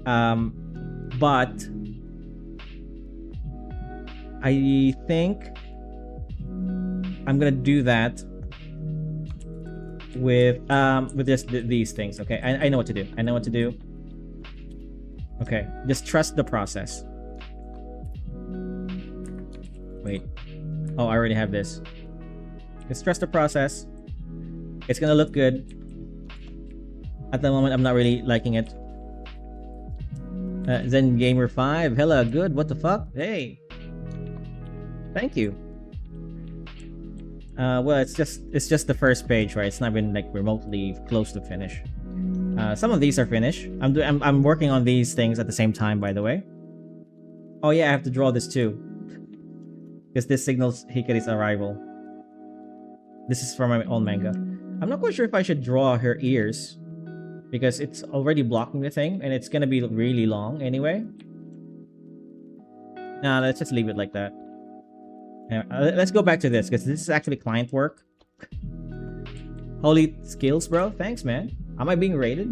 But I think I'm gonna do that with just these things. Okay, I know what to do. I know what to do. Okay, just trust the process. Wait. Oh, I already have this. Just trust the process. It's gonna look good. At the moment, I'm not really liking it. Zen Gamer 5, hello, good. What the fuck? Hey, thank you. Well, it's just the first page, right? It's not even like remotely close to finish. Some of these are finished. I'm working on these things at the same time, by the way. Oh yeah, I have to draw this too, because this signals Hikari's arrival. This is from my own manga. I'm not quite sure if I should draw her ears, because it's already blocking the thing, and it's gonna be really long anyway. Nah, let's just leave it like that. Let's go back to this, because this is actually client work. Holy skills, bro. Thanks, man. Am I being rated?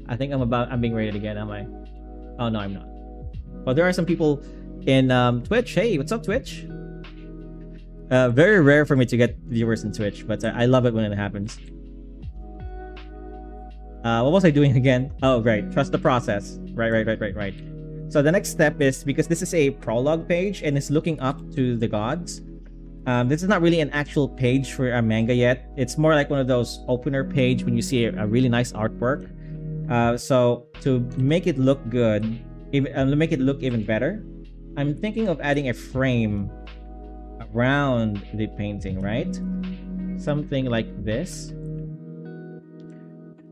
I think I'm being rated again, am I? Oh, no, I'm not. Well, there are some people in Twitch. Hey, what's up, Twitch? Very rare for me to get viewers in Twitch, but I love it when it happens. What was I doing again? Oh, right. Trust the process. Right. So the next step is, because this is a prologue page and it's looking up to the gods. This is not really an actual page for a manga yet. It's more like one of those opener page when you see a really nice artwork. So to make it look good, to make it look even better, I'm thinking of adding a frame around the painting, right? Something like this.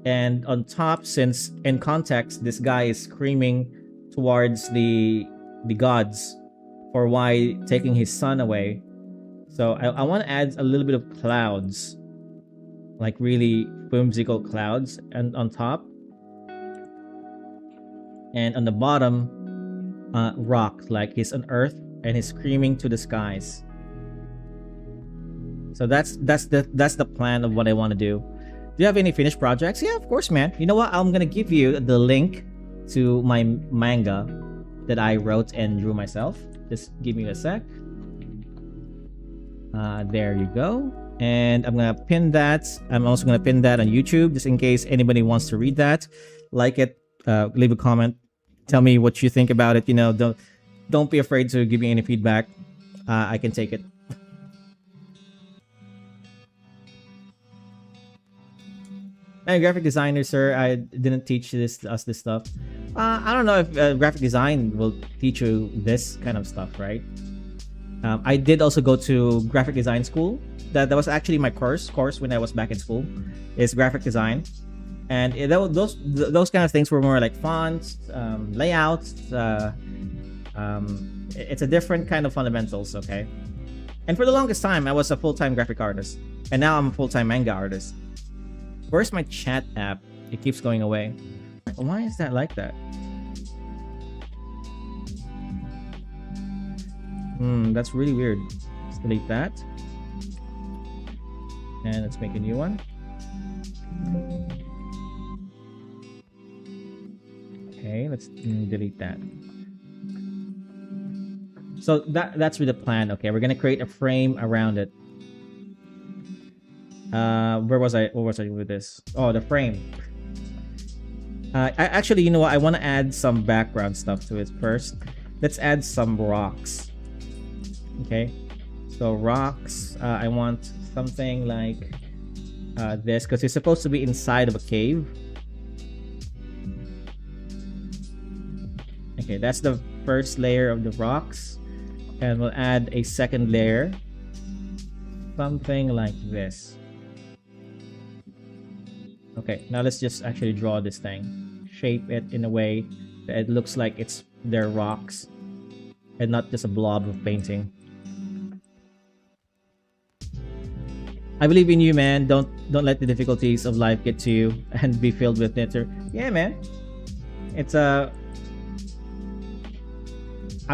And on top, since in context this guy is screaming towards the gods for why taking his son away, so I want to add a little bit of clouds, like really whimsical clouds, and on top, and on the bottom, rock, like he's on earth and he's screaming to the skies. So that's the plan of what I want to do. Do you have any finished projects? Yeah, of course, man. You know what? I'm gonna give you the link to my manga that I wrote and drew myself. Just give me a sec. There you go. And I'm gonna pin that. I'm also gonna pin that on YouTube, just in case anybody wants to read that. Like it, leave a comment, tell me what you think about it. You know, don't be afraid to give me any feedback. I can take it. I'm a graphic designer, sir. I didn't teach us this stuff. I don't know if graphic design will teach you this kind of stuff, right? I did also go to graphic design school. That was actually my course when I was back in school, is graphic design. And those kind of things were more like fonts, layouts. It's a different kind of fundamentals, okay? And for the longest time, I was a full-time graphic artist, and now I'm a full-time manga artist. Where's my chat app? It keeps going away. Why is that like that? That's really weird. Let's delete that. And let's make a new one. Okay, let's delete that. So that's with the plan. Okay, we're gonna create a frame around it. Where was I with this? Oh, the frame. Actually, you know what? I want to add some background stuff to it first. Let's add some rocks. Okay, so rocks. I want something like this, because it's supposed to be inside of a cave. Okay, that's the first layer of the rocks, and we'll add a second layer, something like this. Okay, now let's just actually draw this thing. Shape it in a way that it looks like they're rocks and not just a blob of painting. I believe in you, man. Don't Don't let the difficulties of life get to you and be filled with bitter. Yeah, man. It's I'm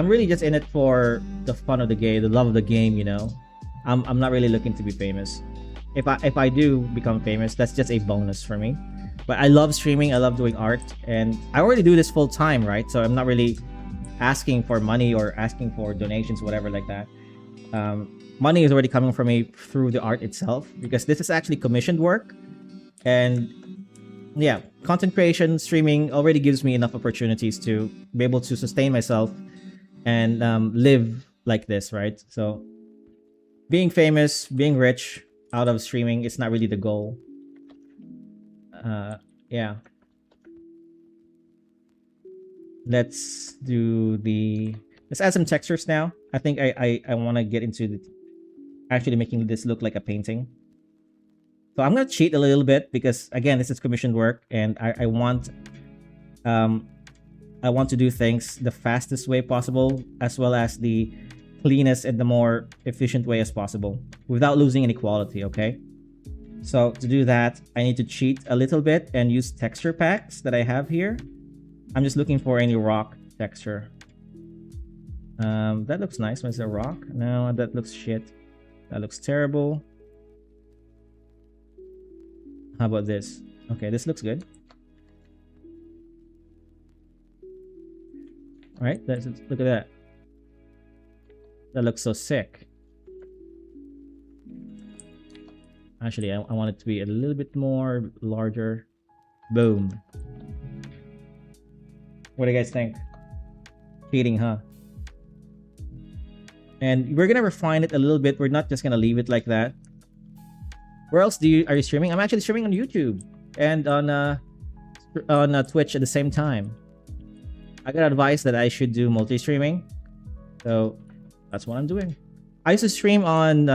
really just in it for the fun of the game, the love of the game, you know. I'm not really looking to be famous. If I do become famous, that's just a bonus for me. But I love streaming, I love doing art, and I already do this full time, right? So I'm not really asking for money or asking for donations, whatever like that. Money is already coming from me through the art itself, because this is actually commissioned work. And yeah, content creation, streaming already gives me enough opportunities to be able to sustain myself and live like this, right? So being famous, being rich out of streaming, it's not really the goal. Yeah. Let's add some textures now. I think I want to get into actually making this look like a painting. So I'm gonna cheat a little bit, because again, this is commissioned work, and I want to do things the fastest way possible, as well as the cleanest and the more efficient way as possible, without losing any quality. Okay, so to do that, I need to cheat a little bit and use texture packs that I have here. I'm just looking for any rock texture. That looks nice. What's a rock? No, that looks shit. That looks terrible. How about this? Okay, this looks good. All right, look at that. That looks so sick. Actually, I want it to be a little bit more larger. Boom. What do you guys think? Cheating, huh? And we're gonna refine it a little bit. We're not just gonna leave it like that. Where else are you streaming? I'm actually streaming on YouTube and on Twitch at the same time. I got advice that I should do multi-streaming, so that's what I'm doing. I used to stream on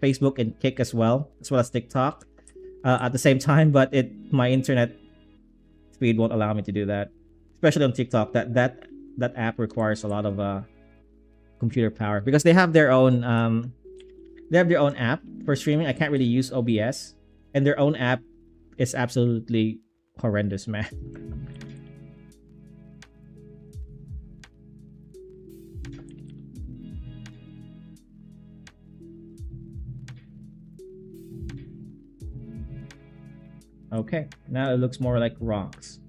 Facebook and Kick as well as TikTok at the same time, but my internet speed won't allow me to do that. Especially on TikTok, that app requires a lot of computer power, because they have their own app for streaming. I can't really use OBS, and their own app is absolutely horrendous, man. Okay, now it looks more like rocks.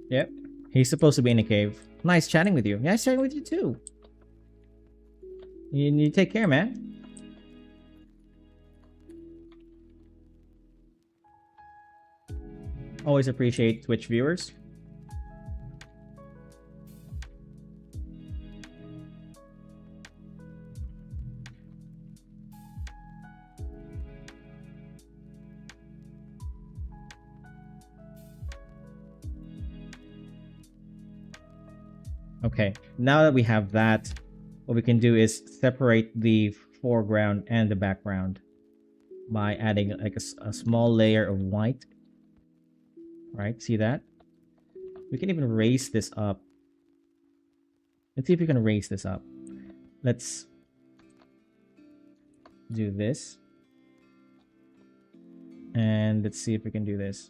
Yep, he's supposed to be in a cave. Nice chatting with you. Nice chatting with you too. You take care, man. Always appreciate Twitch viewers. Okay, now that we have that, what we can do is separate the foreground and the background by adding like a small layer of white. Right, see that? We can even raise this up. Let's see if we can raise this up. Let's do this. And let's see if we can do this.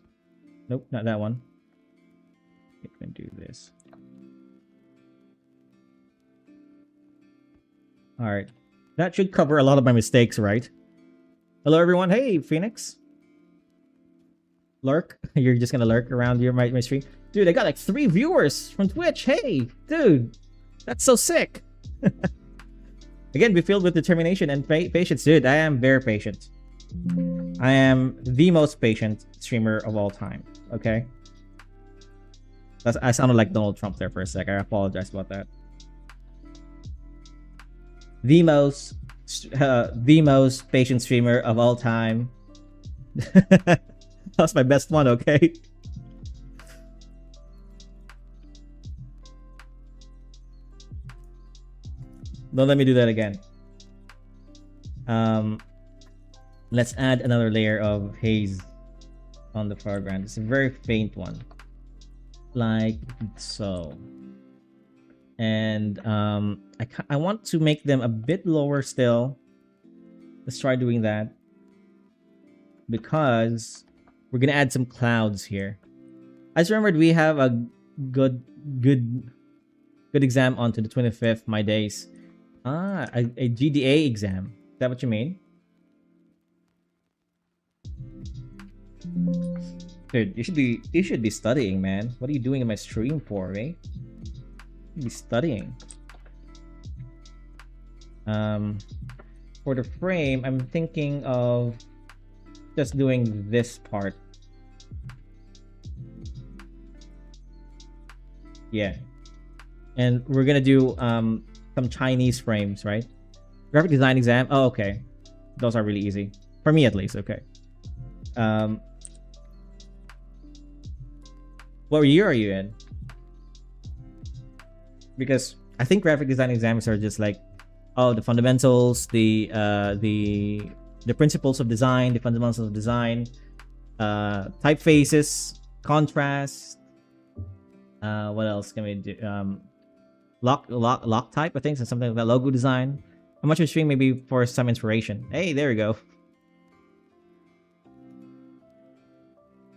Nope, not that one. We can do this. Alright. That should cover a lot of my mistakes, right? Hello everyone. Hey, Phoenix. Lurk? You're just gonna lurk around my stream? Dude, I got like 3 viewers from Twitch. Hey, dude. That's so sick. Again, be filled with determination and patience. Dude, I am very patient. I am the most patient streamer of all time. Okay? I sounded like Donald Trump there for a sec. I apologize about that. The most patient streamer of all time. That's my best one, okay? Don't let me do that again. Let's add another layer of haze on the foreground. It's a very faint one, like so. And I want to make them a bit lower still. Let's try doing that, because we're gonna add some clouds here. I just remembered we have a good exam onto the 25th, my days. A GDA exam. Is that what you mean? Dude, you should be studying, man. What are you doing in my stream for, eh? You should be studying. For the frame, I'm thinking of just doing this part. Yeah. And we're gonna do some Chinese frames, right? Graphic design exam. Oh, okay. Those are really easy. For me, at least. Okay. What year are you in? Because I think graphic design exams are just like, oh, the fundamentals, the principles of design, the fundamentals of design, typefaces, contrast. What else can we do? Lock type, I think, so something like that. Logo design. I'm much of a stream maybe for some inspiration. Hey, there we go.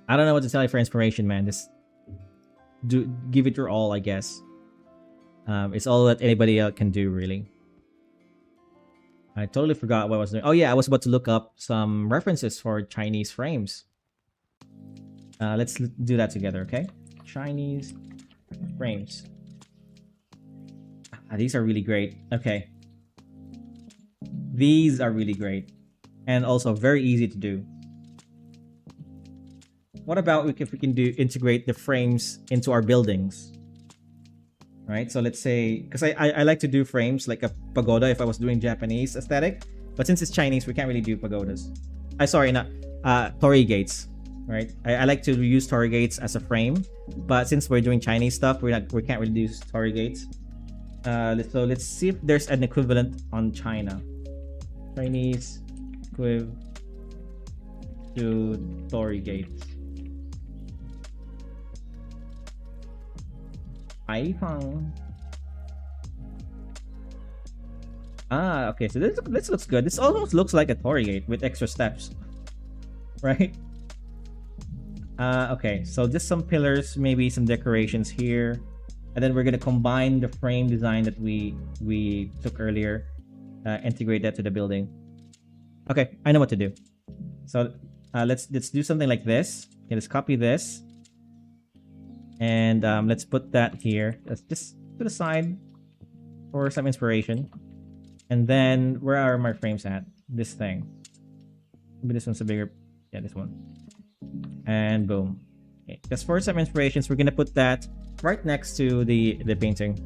I don't know what to tell you for inspiration, man. Just give it your all, I guess. It's all that anybody else can do, really. I totally forgot what I was doing. Oh yeah, I was about to look up some references for Chinese frames. Let's do that together, okay? Chinese frames. These are really great. Okay. These are really great. And also very easy to do. What about if we can integrate the frames into our buildings? Right? So let's say, because I like to do frames like a pagoda if I was doing Japanese aesthetic. But since it's Chinese, we can't really do pagodas. Sorry, not torii gates. Right? I like to use torii gates as a frame. But since we're doing Chinese stuff, we can't really use torii gates. So let's see if there's an equivalent on China. Chinese equiv to torii gates. Okay, so this looks good. This almost looks like a torii gate with extra steps, right? Okay, so just some pillars, maybe some decorations here, and then we're gonna combine the frame design that we took earlier, integrate that to the building. Okay, I know what to do. So let's do something like this. Okay, let's copy this. And let's put that here. Let's just to the side for some inspiration. And then where are my frames at? This thing. Maybe this one's a bigger. Yeah, this one. And boom. Okay. Just for some inspirations, we're gonna put that right next to the painting.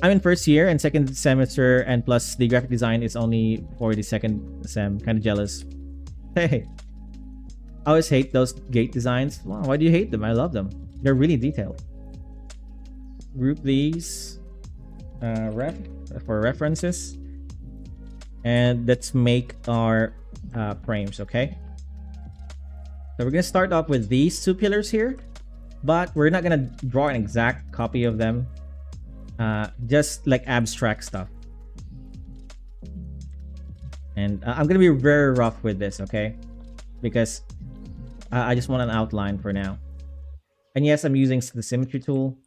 I'm in first year and second semester, and plus the graphic design is only for the second sem. Kind of jealous. Hey. I always hate those gate designs. Wow, why do you hate them? I love them. They're really detailed. Group these for references. And let's make our frames, okay? So we're going to start off with these two pillars here. But we're not going to draw an exact copy of them. Just like abstract stuff. And I'm going to be very rough with this, okay? Because I just want an outline for now. And yes, I'm using the symmetry tool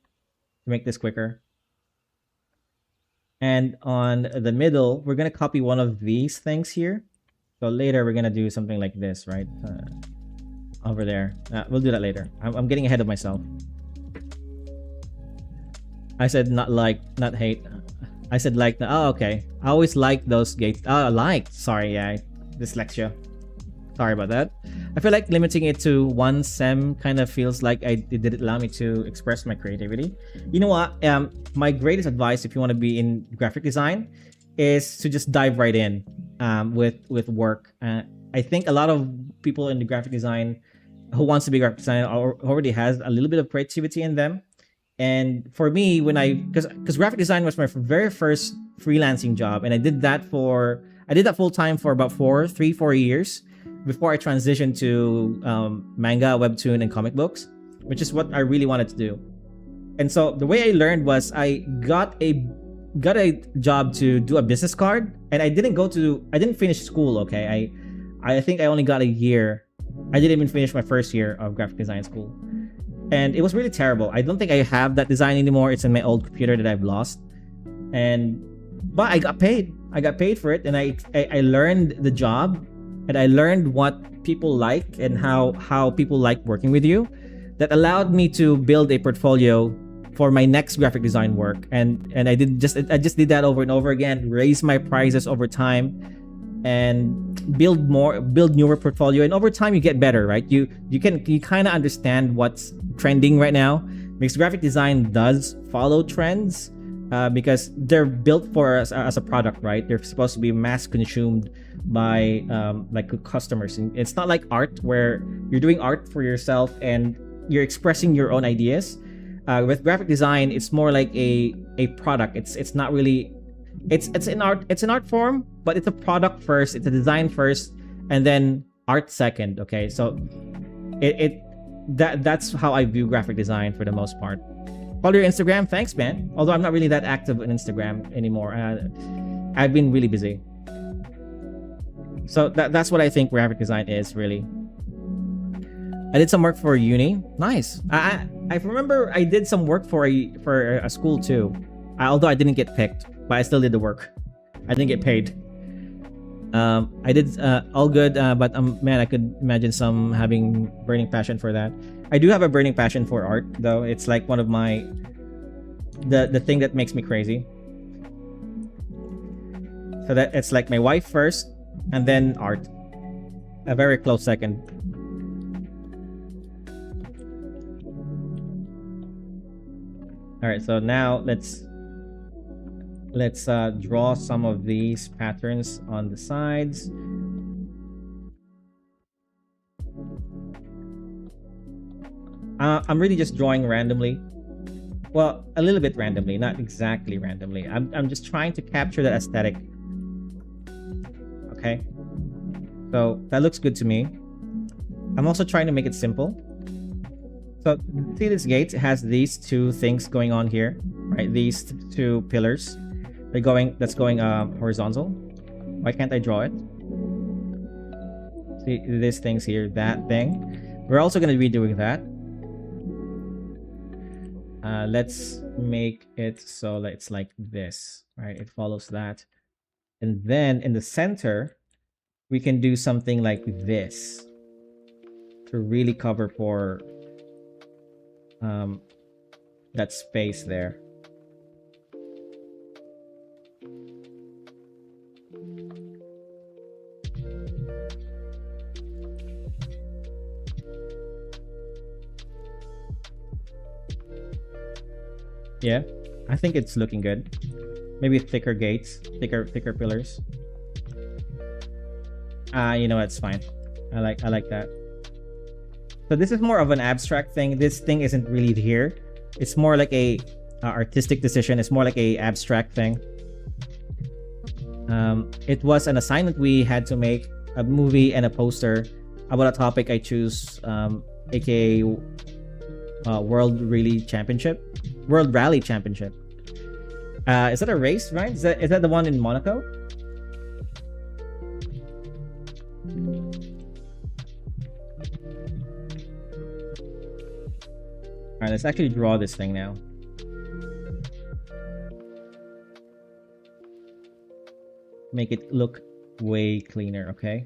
to make this quicker. And on the middle, we're going to copy one of these things here. So later, we're going to do something like this, right? Over there. We'll do that later. I'm getting ahead of myself. I said not like, not hate. I said like. Oh, okay. I always like those gates. Oh, like. Sorry, yeah. Dyslexia. Sorry about that. I feel like limiting it to one sem kind of feels like it didn't allow me to express my creativity. You know what? My greatest advice if you want to be in graphic design is to just dive right in with work. I think a lot of people in the graphic design who wants to be a graphic designer already has a little bit of creativity in them. And for me, when because graphic design was my very first freelancing job, and I did that for I did that full time for about 4 years before I transitioned to manga, webtoon, and comic books, which is what I really wanted to do. And so the way I learned was I got a job to do a business card, and I didn't finish school. Okay, I think I only got a year. I didn't even finish my first year of graphic design school, and it was really terrible. I don't think I have that design anymore. It's in my old computer that I've lost, but I got paid. I got paid for it, and I learned the job, and I learned what people like and how people like working with you. That allowed me to build a portfolio for my next graphic design work, and I just did that over and over again, raise my prices over time, and build newer portfolio. And over time you get better, right? You kind of understand what's trending right now, because graphic design does follow trends, because they're built for us as a product, right? They're supposed to be mass consumed by like customers. And it's not like art where you're doing art for yourself and you're expressing your own ideas. With graphic design, it's more like a product. It's not really, it's an art form, but it's a product first, it's a design first, and then art second. Okay, so that's how I view graphic design for the most part. Follow your Instagram. Thanks, man. Although I'm not really that active on Instagram anymore. I've been really busy. So that's what I think graphic design is really. I did some work for uni. Nice. I remember I did some work for a school too. Although I didn't get picked, but I still did the work. I didn't get paid. I did all good, but man, I could imagine some having burning passion for that. I do have a burning passion for art, though. It's like one of my the thing that makes me crazy. So that it's like my wife first, and then art, a very close second. All right, so now let's draw some of these patterns on the sides. I'm really just drawing randomly. Well, a little bit randomly, not exactly randomly. I'm just trying to capture the aesthetic. Okay, so that looks good to me. I'm also trying to make it simple. So see this gate, it has these two things going on here, right? These two pillars. That's going horizontal. Why can't I draw it? See these things here, that thing. We're also going to be doing that. Let's make it so that it's like this, right? It follows that. And then in the center, we can do something like this to really cover for that space there. Yeah, I think it's looking good. Maybe thicker gates, thicker pillars. You know, it's fine. I like that. So this is more of an abstract thing. This thing isn't really here. It's more like a artistic decision. It's more like a abstract thing. It was an assignment we had to make, a movie and a poster about a topic I choose, aka World Rally Championship. Is that a race, right? Is that the one in Monaco? Alright, let's actually draw this thing now. Make it look way cleaner, okay?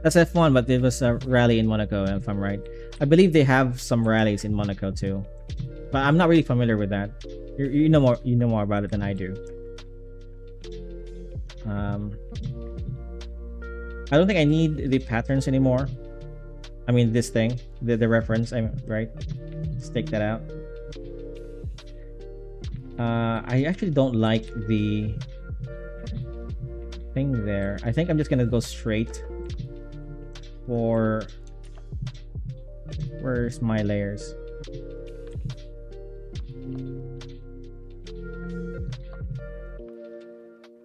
That's F1, but it was a rally in Monaco, if I'm right. I believe they have some rallies in Monaco too, but I'm not really familiar with that. You know more. You know more about it than I do. I don't think I need the patterns anymore. I mean, this thing, the reference. Right? Let's take that out. I actually don't like the thing there. I think I'm just gonna go straight for... Where's my layers?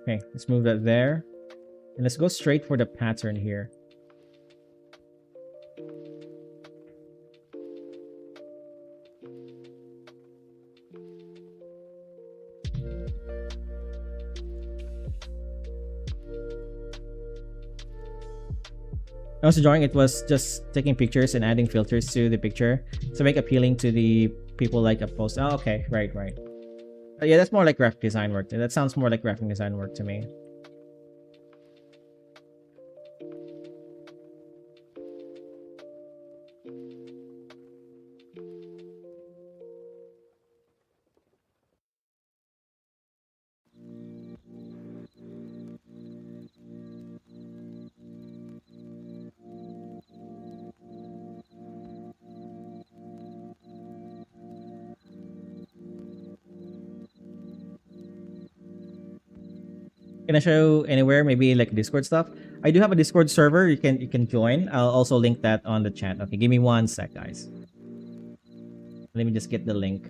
Okay, let's move that there. And let's go straight for the pattern here. I was drawing, it was just taking pictures and adding filters to the picture to make appealing to the people like a post. Oh, okay, right. Yeah, that's more like graphic design work. That sounds more like graphic design work to me. Can I show anywhere? Maybe like Discord stuff. I do have a Discord server. You can join. I'll also link that on the chat. Okay, give me 1 sec, guys. Let me just get the link.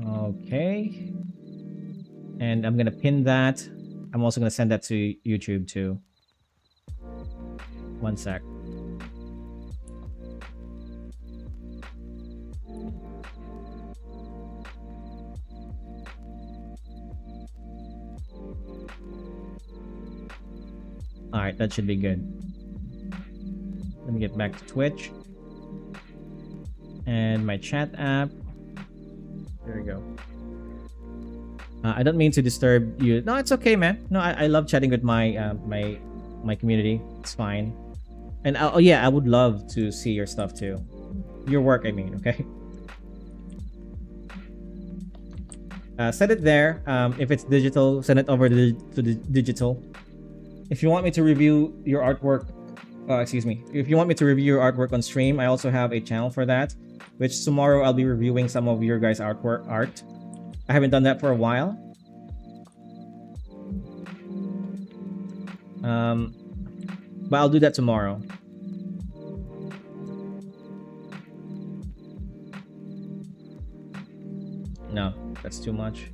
Okay. And I'm gonna pin that. I'm also gonna send that to YouTube too. 1 sec. Alright, that should be good. Let me get back to Twitch. And my chat app. There we go. I don't mean to disturb you. No, it's okay, man. No, I love chatting with my my community. It's fine. And oh yeah, I would love to see your stuff too. Your work, I mean, okay? Set it there. If it's digital, send it over to the digital. If you want me to review your artwork, excuse me. If you want me to review your artwork on stream, I also have a channel for that. Which tomorrow I'll be reviewing some of your guys' art. I haven't done that for a while. But I'll do that tomorrow. No, that's too much.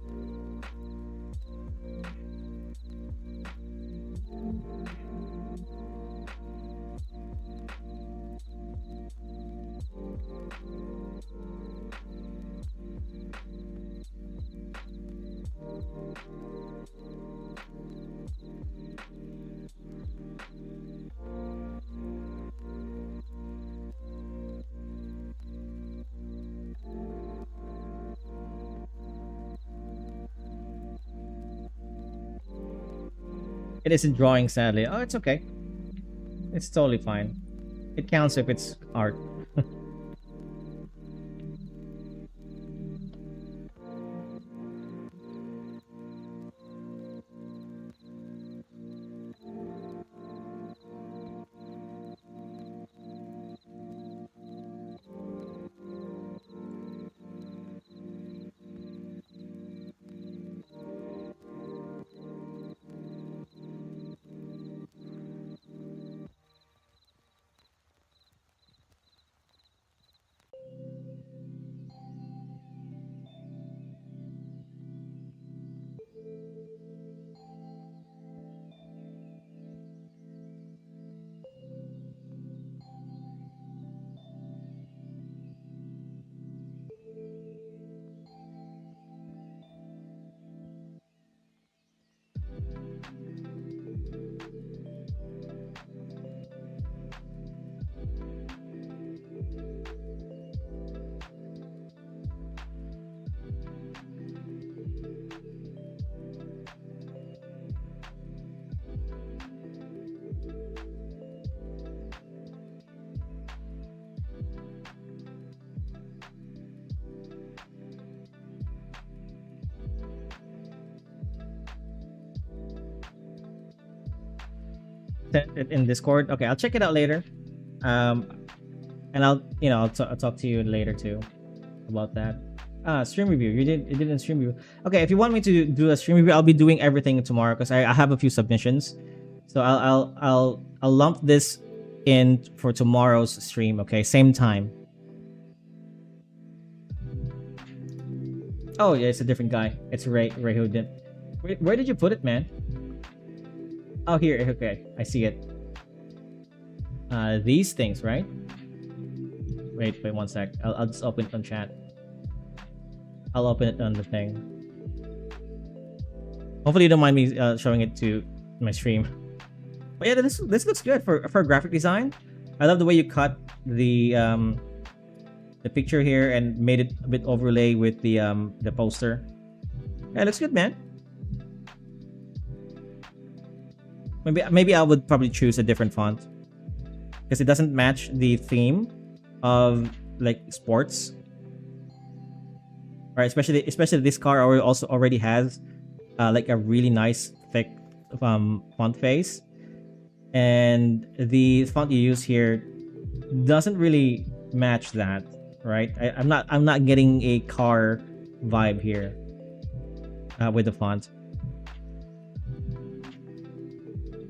It isn't drawing, sadly. Oh, it's okay. It's totally fine. It counts if it's art. sent it in Discord. Okay, I'll check it out later. And I'll talk to you later too about that. Stream review. You didn't stream review. Okay, if you want me to do a stream review, I'll be doing everything tomorrow because I have a few submissions. So I'll lump this in for tomorrow's stream. Okay, same time. Oh yeah, it's a different guy. It's Ray who did. Where did you put it, man? Oh, here. Okay, I see it. These things, right? Wait 1 sec. I'll just open it on chat. I'll open it on the thing. Hopefully you don't mind me showing it to my stream. But yeah, this looks good for graphic design. I love the way you cut the picture here and made it a bit overlay with the poster. Yeah, it looks good, man. Maybe I would probably choose a different font because it doesn't match the theme of like sports. Right, especially this car also already has like a really nice thick font face, and the font you use here doesn't really match that, right? I'm not getting a car vibe here with the font.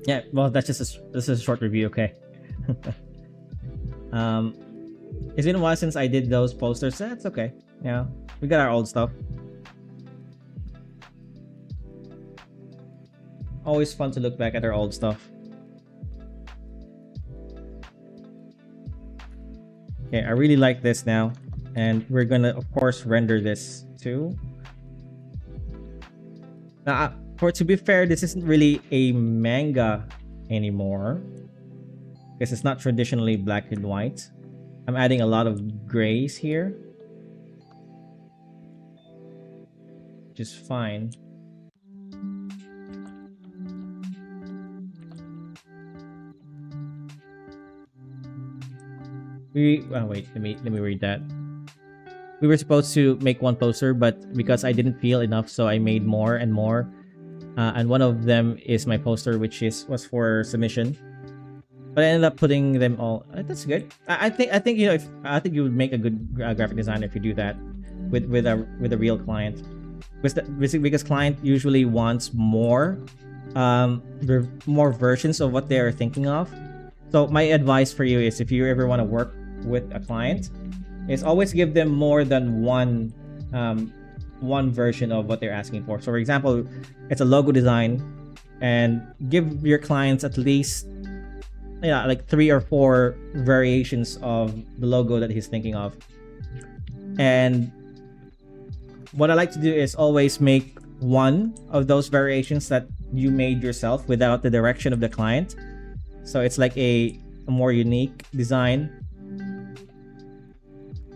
Yeah, well, this is a short review, okay. It's been a while since I did those posters. That's okay. Yeah, we got our old stuff. Always fun to look back at our old stuff. Okay, I really like this now, and we're gonna of course render this too. Now, to be fair, this isn't really a manga anymore because it's not traditionally black and white. I'm adding a lot of grays here, which is fine. Wait, let me read that. We were supposed to make one poster, but because I didn't feel enough, so I made more and more. And one of them is my poster, which was for submission. But I ended up putting them all. That's good. I think you know, I think you would make a good graphic designer if you do that with a real client. Because client usually wants more versions of what they are thinking of. So my advice for you is, if you ever want to work with a client, is always give them more than one version of what they're asking for. So for example, it's a logo design, and give your clients at least like 3 or 4 variations of the logo that he's thinking of. And what I like to do is always make one of those variations that you made yourself without the direction of the client. So it's like a more unique design,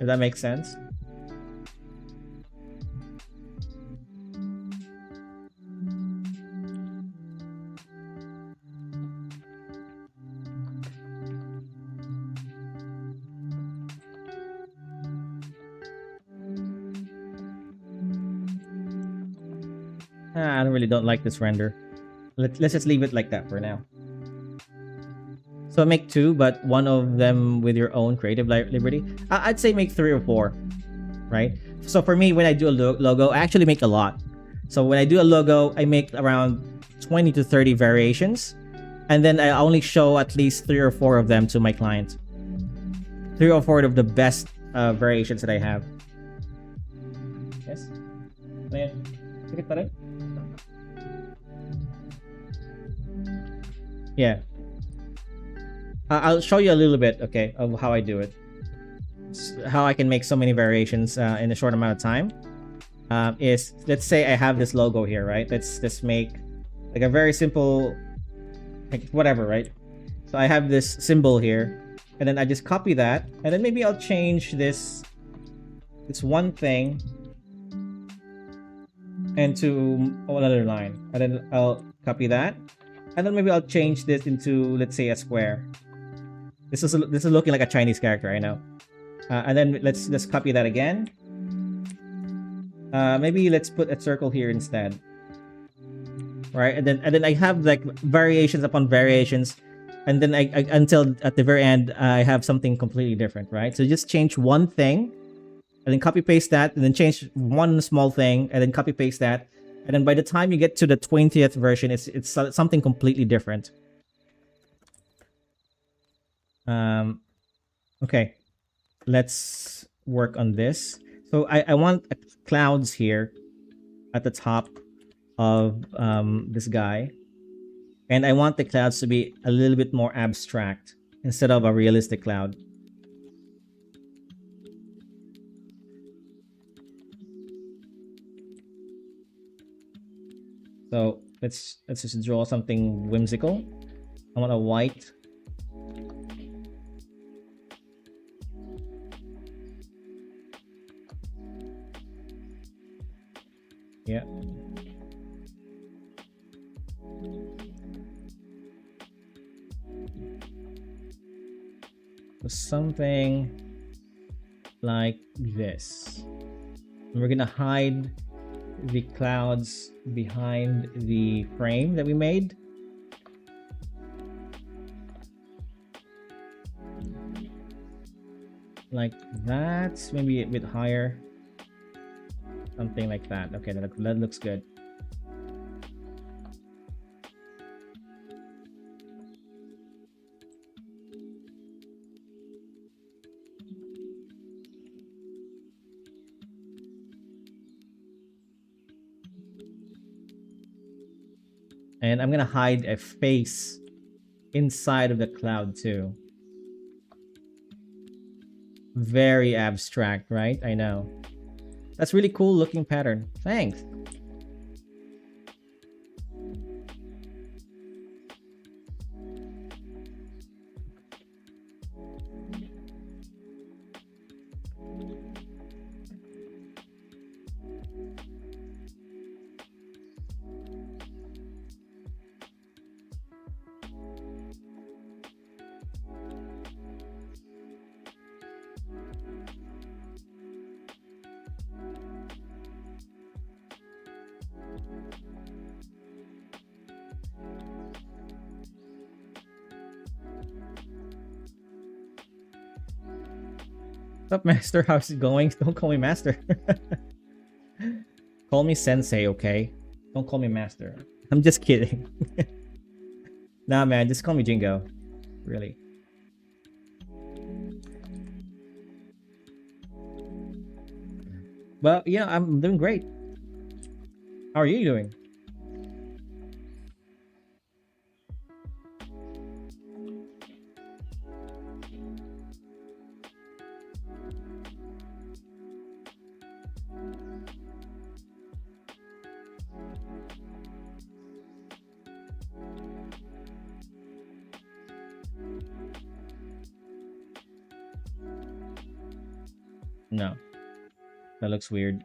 if that makes sense. I don't like this render. Let's just leave it like that for now. So make 2, but one of them with your own creative liberty. I'd say make 3 or 4, right? So for me, when I do a logo, I actually make a lot. So when I do a logo, I make around 20 to 30 variations, and then I only show at least 3 or 4 of them to my client. 3 or 4 of the best variations that I have. Yes? Sakit pa rin? Yeah. I'll show you a little bit, okay, of how I do it. How I can make so many variations in a short amount of time. Is, let's say I have this logo here, right? Let's just make like a very simple, like whatever, right? So I have this symbol here, and then I just copy that, and then maybe I'll change this one thing into another line, and then I'll copy that, and then maybe I'll change this into, let's say, a square. This is looking like a Chinese character, I know. And then let's just copy that again. Maybe let's put a circle here instead. Right, and then I have like variations upon variations and then until at the very end I have something completely different, right? So just change one thing and then copy paste that, and then change one small thing and then copy paste that, and then by the time you get to the 20th version, it's something completely different. Okay, let's work on this. So I want clouds here at the top of this guy, and I want the clouds to be a little bit more abstract instead of a realistic cloud. So let's just draw something whimsical. I want a white. Yeah. Something like this. And we're gonna hide the clouds behind the frame that we made. Like that, maybe a bit higher. Something like that. Okay, that looks good. And I'm gonna hide a face inside of the cloud too. Very abstract, right? I know. That's really cool looking pattern. Thanks. What's up, Master? How's it going? Don't call me Master. Call me Sensei, okay? Don't call me Master. I'm just kidding. Nah, man, just call me Jingo. Really. Well, yeah, I'm doing great. How are you doing? No. That looks weird.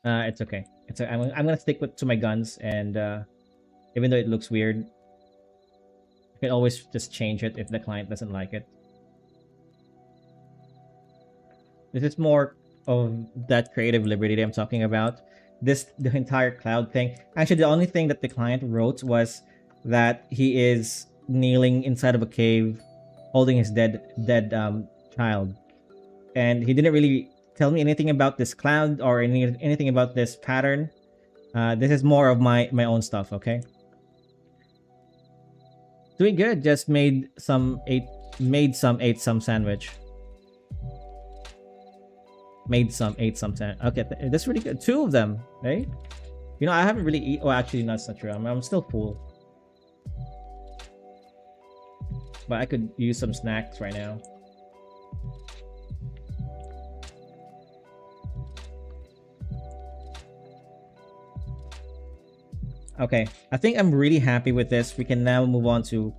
It's okay. I'm gonna stick to my guns, and even though it looks weird, you can always just change it if the client doesn't like it. This is more of that creative liberty that I'm talking about. The entire cloud thing. Actually, the only thing that the client wrote was that he is kneeling inside of a cave, holding his dead child, and he didn't really tell me anything about this cloud or anything about this pattern. This is more of my own stuff. Okay. Doing good. Just ate some sandwich. Ate some sandwich. Okay, that's really good. Two of them, right? You know, I haven't really eaten. Well, actually, that's not true. I'm still full, but I could use some snacks right now. Okay, I think I'm really happy with this. We can now move on to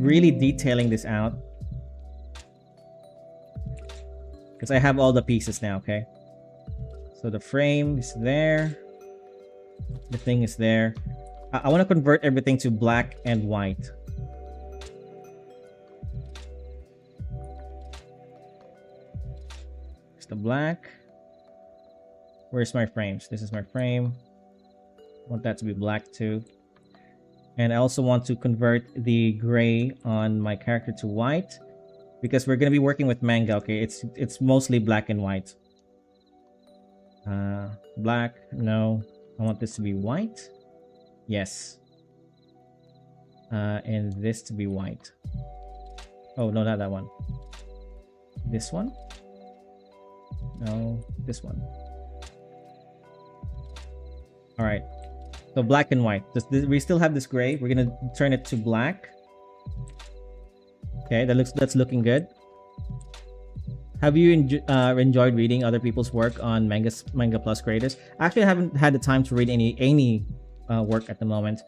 really detailing this out, because I have all the pieces now. Okay, so the frame is there, the thing is there. I want to convert everything to black and white. It's the black. Where's my frames? This is my frame. I want that to be black too. And I also want to convert the gray on my character to white, because we're gonna be working with manga. Okay, it's mostly black and white. Black, no. I want this to be white. Yes. And this to be white. Oh no, not that one. This one? No, this one. All right. So black and white. We still have this gray. We're gonna turn it to black. Okay, that's looking good. Have you enjoyed reading other people's work on Manga Plus creators? Actually, I haven't had the time to read any work at the moment.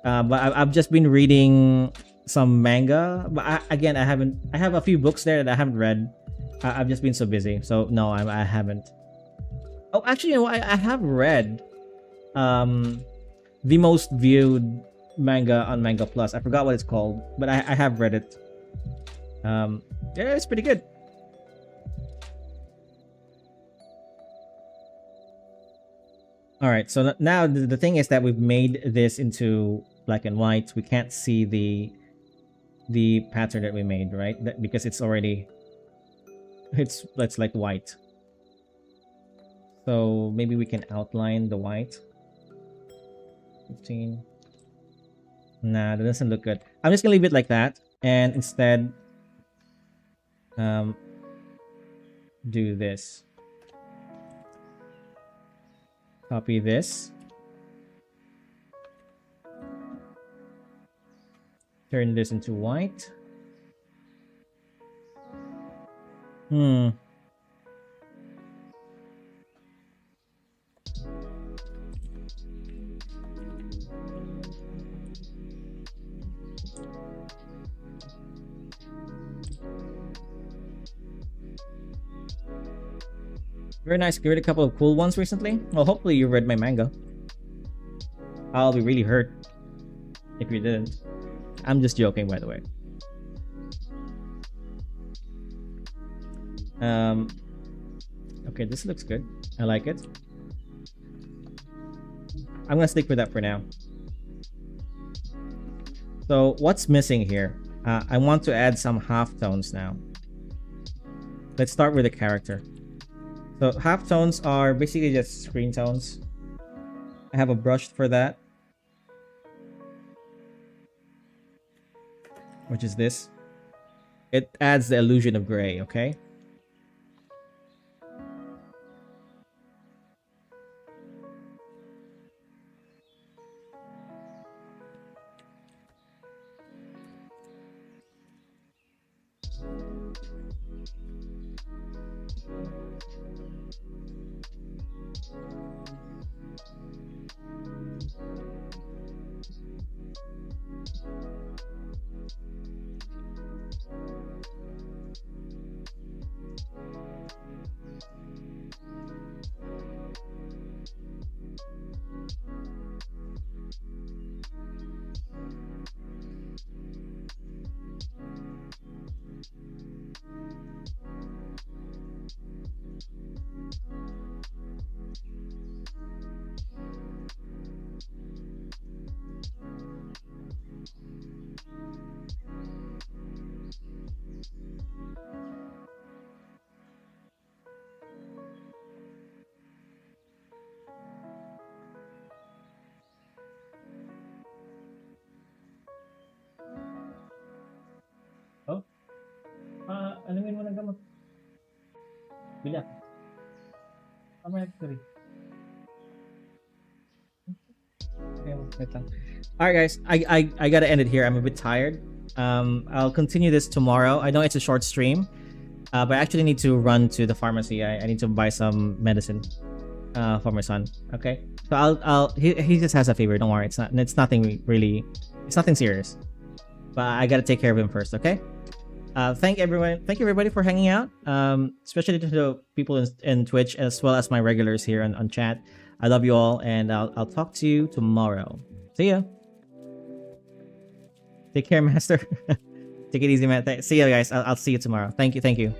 But I've just been reading some manga. But I have a few books there that I haven't read. I've just been so busy. So no, I haven't. Oh, actually, you know, I have read the most viewed manga on Manga Plus. I forgot what it's called, but I have read it. Yeah, it's pretty good. All right, so now the thing is that we've made this into black and white. We can't see the pattern that we made, right? Because it's already it's like white. So maybe we can outline the white. 15. Nah, that doesn't look good. I'm just gonna leave it like that, and instead do this. Copy this. Turn this into white. Very nice. You read a couple of cool ones recently. Well, hopefully you read my manga. I'll be really hurt if you didn't. I'm just joking, by the way. Okay, this looks good. I like it. I'm gonna stick with that for now. So what's missing here? I want to add some halftones now. Let's start with the character. So halftones are basically just screen tones. I have a brush for that, which is this. It adds the illusion of gray, okay? Oh, alamin mo ng gamot. Bila. Sorry. Okay, wait lang. All right, guys. I gotta end it here. I'm a bit tired. I'll continue this tomorrow. I know it's a short stream, but I actually need to run to the pharmacy. I need to buy some medicine for my son. Okay, so he just has a fever. Don't worry. It's nothing really. It's nothing serious. But I gotta take care of him first. Okay. Thank you everybody for hanging out, especially to the people in Twitch as well as my regulars here on chat. I love you all, and I'll talk to you tomorrow. See ya. Take care, master. Take it easy, man. See ya, guys. I'll see you tomorrow. Thank you.